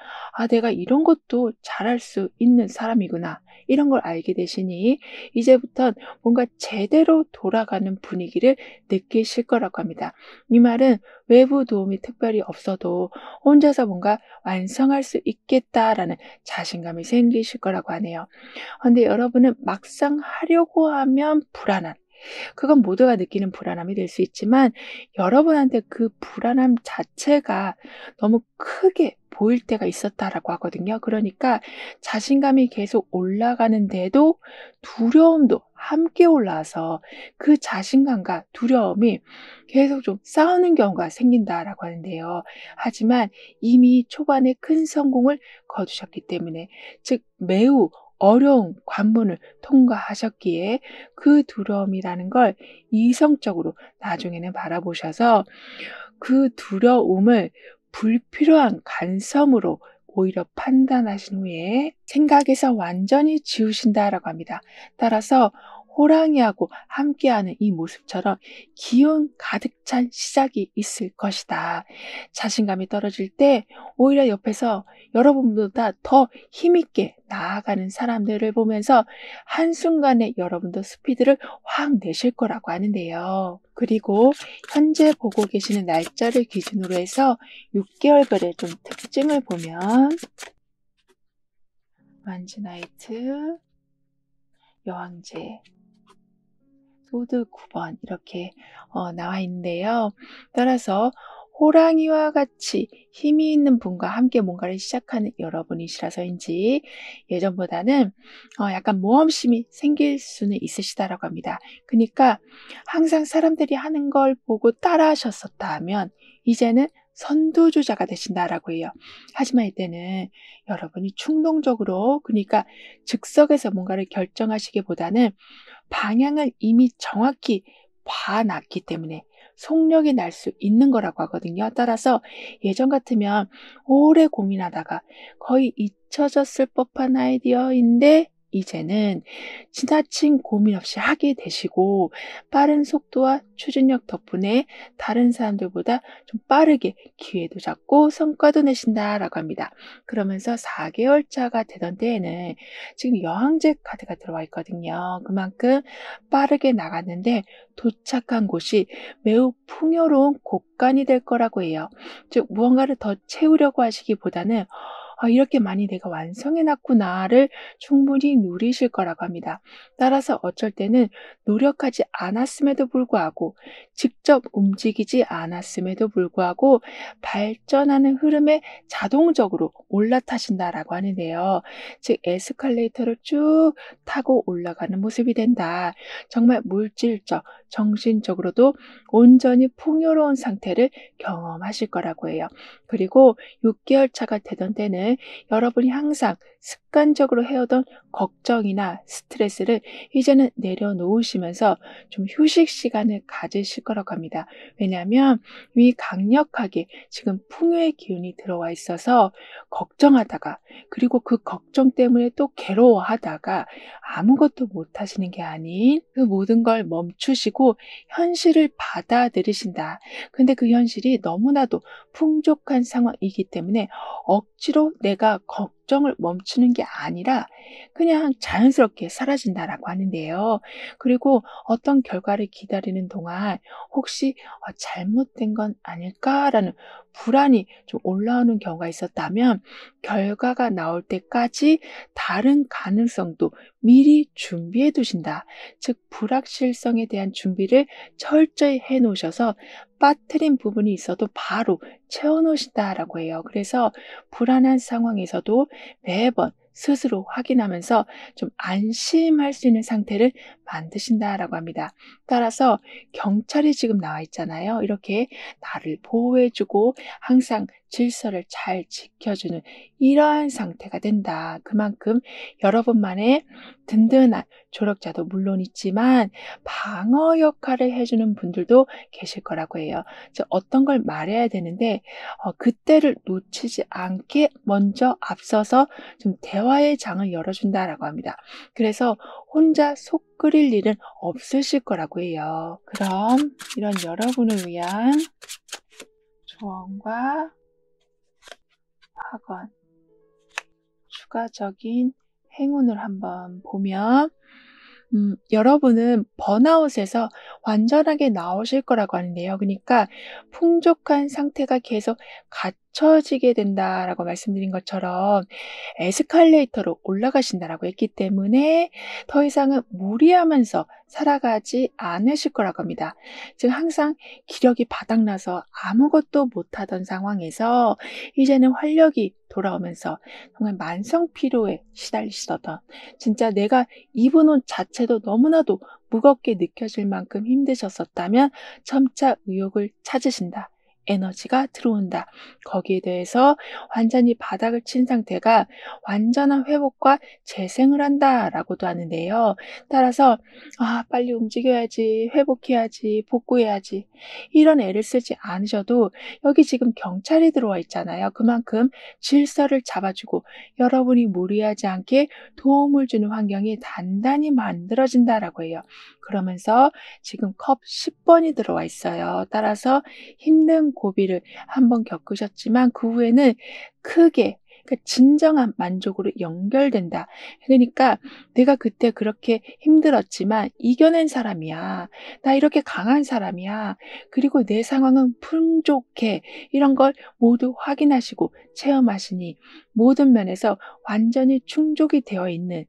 내가 이런 것도 잘할 수 있는 사람이구나. 이런 걸 알게 되시니 이제부턴 뭔가 제대로 돌아가는 분위기를 느끼실 거라고 합니다. 이 말은 외부 도움이 특별히 없어도 혼자서 뭔가 완성할 수 있겠다라는 자신감이 생기실 거라고 하네요. 근데 여러분은 막상 하려고 하면 불안한, 그건 모두가 느끼는 불안함이 될 수 있지만 여러분한테 그 불안함 자체가 너무 크게 보일 때가 있었다라고 하거든요. 그러니까 자신감이 계속 올라가는데도 두려움도 함께 올라와서 그 자신감과 두려움이 계속 좀 싸우는 경우가 생긴다라고 하는데요. 하지만 이미 초반에 큰 성공을 거두셨기 때문에, 즉 매우 어려운 관문을 통과하셨기에 그 두려움이라는 걸 이성적으로 나중에는 바라보셔서 그 두려움을 불필요한 간섭으로 오히려 판단하신 후에 생각에서 완전히 지우신다라고 합니다. 따라서 호랑이하고 함께하는 이 모습처럼 기운 가득 찬 시작이 있을 것이다. 자신감이 떨어질 때 오히려 옆에서 여러분보다 더 힘있게 나아가는 사람들을 보면서 한순간에 여러분도 스피드를 확 내실 거라고 하는데요. 그리고 현재 보고 계시는 날짜를 기준으로 해서 6개월별의 좀 특징을 보면 만지나이트, 여왕제, 소드 9번 이렇게 나와 있는데요. 따라서 호랑이와 같이 힘이 있는 분과 함께 뭔가를 시작하는 여러분이시라서인지 예전보다는 약간 모험심이 생길 수는 있으시다라고 합니다. 그러니까 항상 사람들이 하는 걸 보고 따라하셨었다면 이제는 선두주자가 되신다라고 해요. 하지만 이때는 여러분이 충동적으로, 그러니까 즉석에서 뭔가를 결정하시기보다는 방향을 이미 정확히 봐놨기 때문에 속력이 날 수 있는 거라고 하거든요. 따라서 예전 같으면 오래 고민하다가 거의 잊혀졌을 법한 아이디어인데 이제는 지나친 고민 없이 하게 되시고 빠른 속도와 추진력 덕분에 다른 사람들보다 좀 빠르게 기회도 잡고 성과도 내신다라고 합니다. 그러면서 4개월 차가 되던 때에는 지금 여왕제 카드가 들어와 있거든요. 그만큼 빠르게 나갔는데 도착한 곳이 매우 풍요로운 곳간이 될 거라고 해요. 즉 무언가를 더 채우려고 하시기보다는 이렇게 많이 내가 완성해놨구나를 충분히 누리실 거라고 합니다. 따라서 어쩔 때는 노력하지 않았음에도 불구하고 직접 움직이지 않았음에도 불구하고 발전하는 흐름에 자동적으로 올라타신다라고 하는데요. 즉 에스컬레이터를 쭉 타고 올라가는 모습이 된다. 정말 물질적, 정신적으로도 온전히 풍요로운 상태를 경험하실 거라고 해요. 그리고 6개월 차가 되던 때는 여러분이 항상 습관적으로 해오던 걱정이나 스트레스를 이제는 내려놓으시면서 좀 휴식 시간을 가지실 거라고 합니다. 왜냐하면 이 강력하게 지금 풍요의 기운이 들어와 있어서 걱정하다가, 그리고 그 걱정 때문에 또 괴로워하다가 아무것도 못 하시는 게 아닌 그 모든 걸 멈추시고 현실을 받아들이신다. 근데 그 현실이 너무나도 풍족한 상황이기 때문에 억지로 내가 걱정을 멈추는 게 아니라 그냥 자연스럽게 사라진다라고 하는데요. 그리고 어떤 결과를 기다리는 동안 혹시 잘못된 건 아닐까라는 불안이 좀 올라오는 경우가 있었다면 결과가 나올 때까지 다른 가능성도 미리 준비해 두신다. 즉 불확실성에 대한 준비를 철저히 해 놓으셔서 빠뜨린 부분이 있어도 바로 채워 놓으신다라고 해요. 그래서 불안한 상황에서도 매번 스스로 확인하면서 좀 안심할 수 있는 상태를 만드신다라고 합니다. 따라서 경찰이 지금 나와 있잖아요. 이렇게 나를 보호해주고 항상 질서를 잘 지켜주는 이러한 상태가 된다. 그만큼 여러분만의 든든한 조력자도 물론 있지만 방어 역할을 해주는 분들도 계실 거라고 해요. 즉 어떤 걸 말해야 되는데 그때를 놓치지 않게 먼저 앞서서 좀 대화의 장을 열어준다라고 합니다. 그래서 혼자 속 끓일 일은 없으실 거라고 해요. 그럼 이런 여러분을 위한 조언과 학원, 추가적인 행운을 한번 보면 여러분은 번아웃에서 완전하게 나오실 거라고 하는데요. 그러니까 풍족한 상태가 계속 갖춰지게 된다라고 말씀드린 것처럼 에스컬레이터로 올라가신다라고 했기 때문에 더 이상은 무리하면서 살아가지 않으실 거라고 합니다. 즉 항상 기력이 바닥나서 아무것도 못하던 상황에서 이제는 활력이 돌아오면서 정말 만성 피로에 시달리시던 진짜 내가 입은 옷 자체도 너무나도 무겁게 느껴질 만큼 힘드셨었다면 점차 의욕을 찾으신다. 에너지가 들어온다. 거기에 대해서 완전히 바닥을 친 상태가 완전한 회복과 재생을 한다라고도 하는데요. 따라서 빨리 움직여야지, 회복해야지, 복구해야지 이런 애를 쓰지 않으셔도 여기 지금 경찰이 들어와 있잖아요. 그만큼 질서를 잡아주고 여러분이 무리하지 않게 도움을 주는 환경이 단단히 만들어진다라고 해요. 그러면서 지금 컵 10번이 들어와 있어요. 따라서 힘든 고비를 한번 겪으셨지만 그 후에는 크게 진정한 만족으로 연결된다. 그러니까 내가 그때 그렇게 힘들었지만 이겨낸 사람이야. 나 이렇게 강한 사람이야. 그리고 내 상황은 풍족해. 이런 걸 모두 확인하시고 체험하시니 모든 면에서 완전히 충족이 되어 있는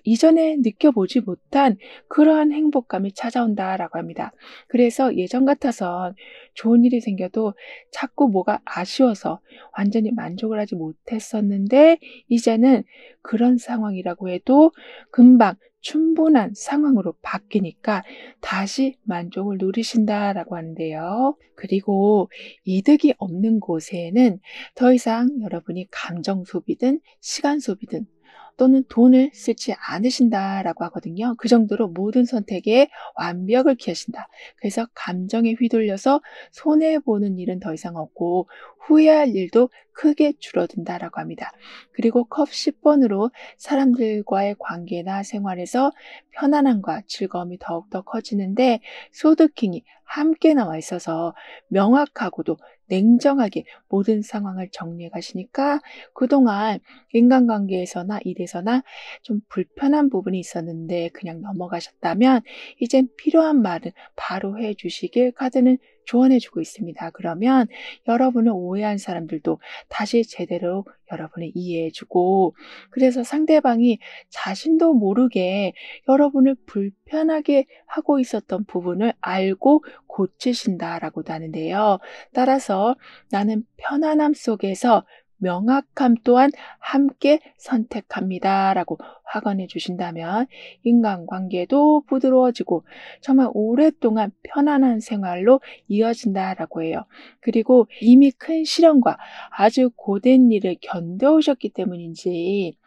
이전에 느껴보지 못한 그러한 행복감이 찾아온다라고 합니다. 그래서 예전 같아선 좋은 일이 생겨도 자꾸 뭐가 아쉬워서 완전히 만족을 하지 못했었는데 이제는 그런 상황이라고 해도 금방 충분한 상황으로 바뀌니까 다시 만족을 누리신다라고 하는데요. 그리고 이득이 없는 곳에는 더 이상 여러분이 감정 소비든 시간 소비든 또는 돈을 쓰지 않으신다라고 하거든요. 그 정도로 모든 선택에 완벽을 기하신다. 그래서 감정에 휘둘려서 손해보는 일은 더 이상 없고 후회할 일도 크게 줄어든다라고 합니다. 그리고 컵 10번으로 사람들과의 관계나 생활에서 편안함과 즐거움이 더욱더 커지는데 소드킹이 함께 나와 있어서 명확하고도 냉정하게 모든 상황을 정리해 가시니까 그동안 인간관계에서나 일에서나 좀 불편한 부분이 있었는데 그냥 넘어가셨다면 이젠 필요한 말은 바로 해 주시길 카드는 조언해 주고 있습니다. 그러면 여러분을 오해한 사람들도 다시 제대로 여러분을 이해해 주고 그래서 상대방이 자신도 모르게 여러분을 불편하게 하고 있었던 부분을 알고 고치신다라고도 하는데요. 따라서 나는 편안함 속에서 명확함 또한 함께 선택합니다라고 확언해 주신다면 인간관계도 부드러워지고 정말 오랫동안 편안한 생활로 이어진다라고 해요. 그리고 이미 큰 시련과 아주 고된 일을 견뎌오셨기 때문인지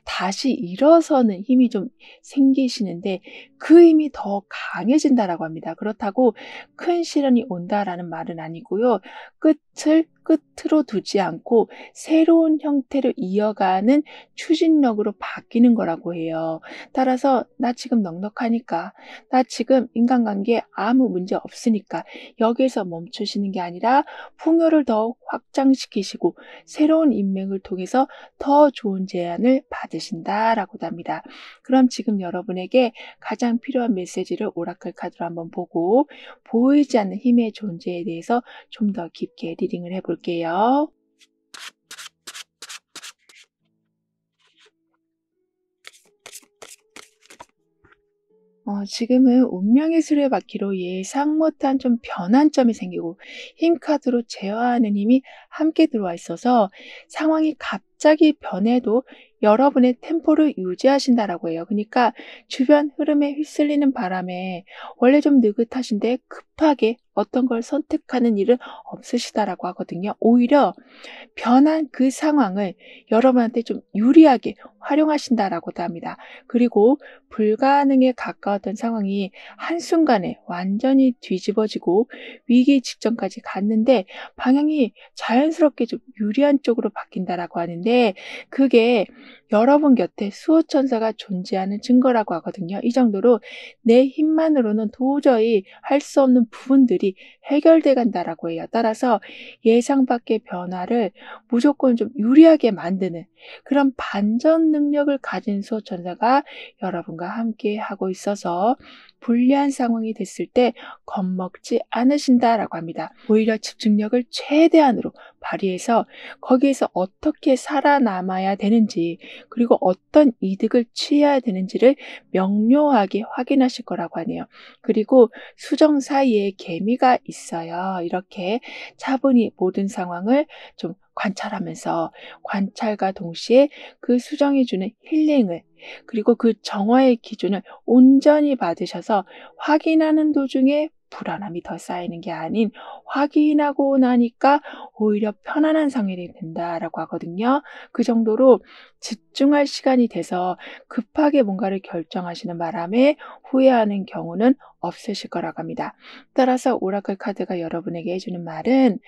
다시 일어서는 힘이 좀 생기시는데 그 힘이 더 강해진다라고 합니다. 그렇다고 큰 시련이 온다라는 말은 아니고요. 끝을 끝으로 두지 않고 새로운 형태로 이어가는 추진력으로 바뀌는 거라고 해요. 따라서 나 지금 넉넉하니까, 나 지금 인간관계에 아무 문제 없으니까 여기에서 멈추시는 게 아니라 풍요를 더욱 확장시키시고 새로운 인맥을 통해서 더 좋은 제안을 받으신다라고도 합니다. 그럼 지금 여러분에게 가장 필요한 메시지를 오라클 카드로 한번 보고 보이지 않는 힘의 존재에 대해서 좀 더 깊게 리딩을 해볼게요. 지금은 운명의 수레바퀴로 예상 못한 좀 변환점이 생기고 힘 카드로 제어하는 힘이 함께 들어와 있어서 상황이 갑자기 변해도 여러분의 템포를 유지하신다라고 해요. 그러니까 주변 흐름에 휩쓸리는 바람에 원래 좀 느긋하신데 급하게 어떤 걸 선택하는 일은 없으시다라고 하거든요. 오히려 변한 그 상황을 여러분한테 좀 유리하게 활용하신다라고도 합니다. 그리고 불가능에 가까웠던 상황이 한순간에 완전히 뒤집어지고 위기 직전까지 갔는데 방향이 자연스럽게 좀 유리한 쪽으로 바뀐다라고 하는데, 그게 여러분 곁에 수호천사가 존재하는 증거라고 하거든요. 이 정도로 내 힘만으로는 도저히 할 수 없는 부분들이 해결돼 간다라고 해요. 따라서 예상 밖의 변화를 무조건 좀 유리하게 만드는 그런 반전 능력을 가진 수호천사가 여러분과 함께 하고 있어서 불리한 상황이 됐을 때 겁먹지 않으신다라고 합니다. 오히려 집중력을 최대한으로 발휘해서 거기에서 어떻게 살아남아야 되는지, 그리고 어떤 이득을 취해야 되는지를 명료하게 확인하실 거라고 하네요. 그리고 수정 사이에 계미가 있어요. 이렇게 차분히 모든 상황을 좀 관찰하면서 관찰과 동시에 그 수정이 주는 힐링을, 그리고 그 정화의 기준을 온전히 받으셔서 확인하는 도중에 불안함이 더 쌓이는 게 아닌 확인하고 나니까 오히려 편안한 상황이 된다라고 하거든요. 그 정도로 집중할 시간이 돼서 급하게 뭔가를 결정하시는 바람에 후회하는 경우는 없으실 거라고 합니다. 따라서 오라클 카드가 여러분에게 해주는 말은,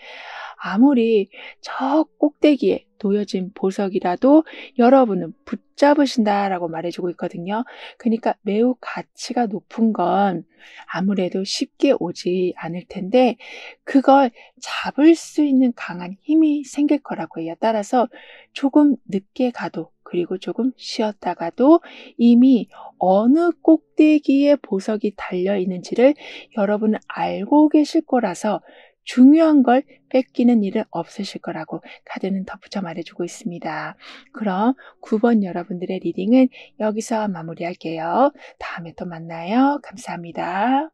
아무리 저 꼭대기에 놓여진 보석이라도 여러분은 붙잡으신다라고 말해주고 있거든요. 그러니까 매우 가치가 높은 건 아무래도 쉽게 오지 않을 텐데 그걸 잡을 수 있는 강한 힘이 생길 거라고 해요. 따라서 조금 늦게 가도, 그리고 조금 쉬었다가도 이미 어느 꼭대기에 보석이 달려 있는지를 여러분은 알고 계실 거라서 중요한 걸 뺏기는 일은 없으실 거라고 카드는 덧붙여 말해주고 있습니다. 그럼 9번 여러분들의 리딩은 여기서 마무리할게요. 다음에 또 만나요. 감사합니다.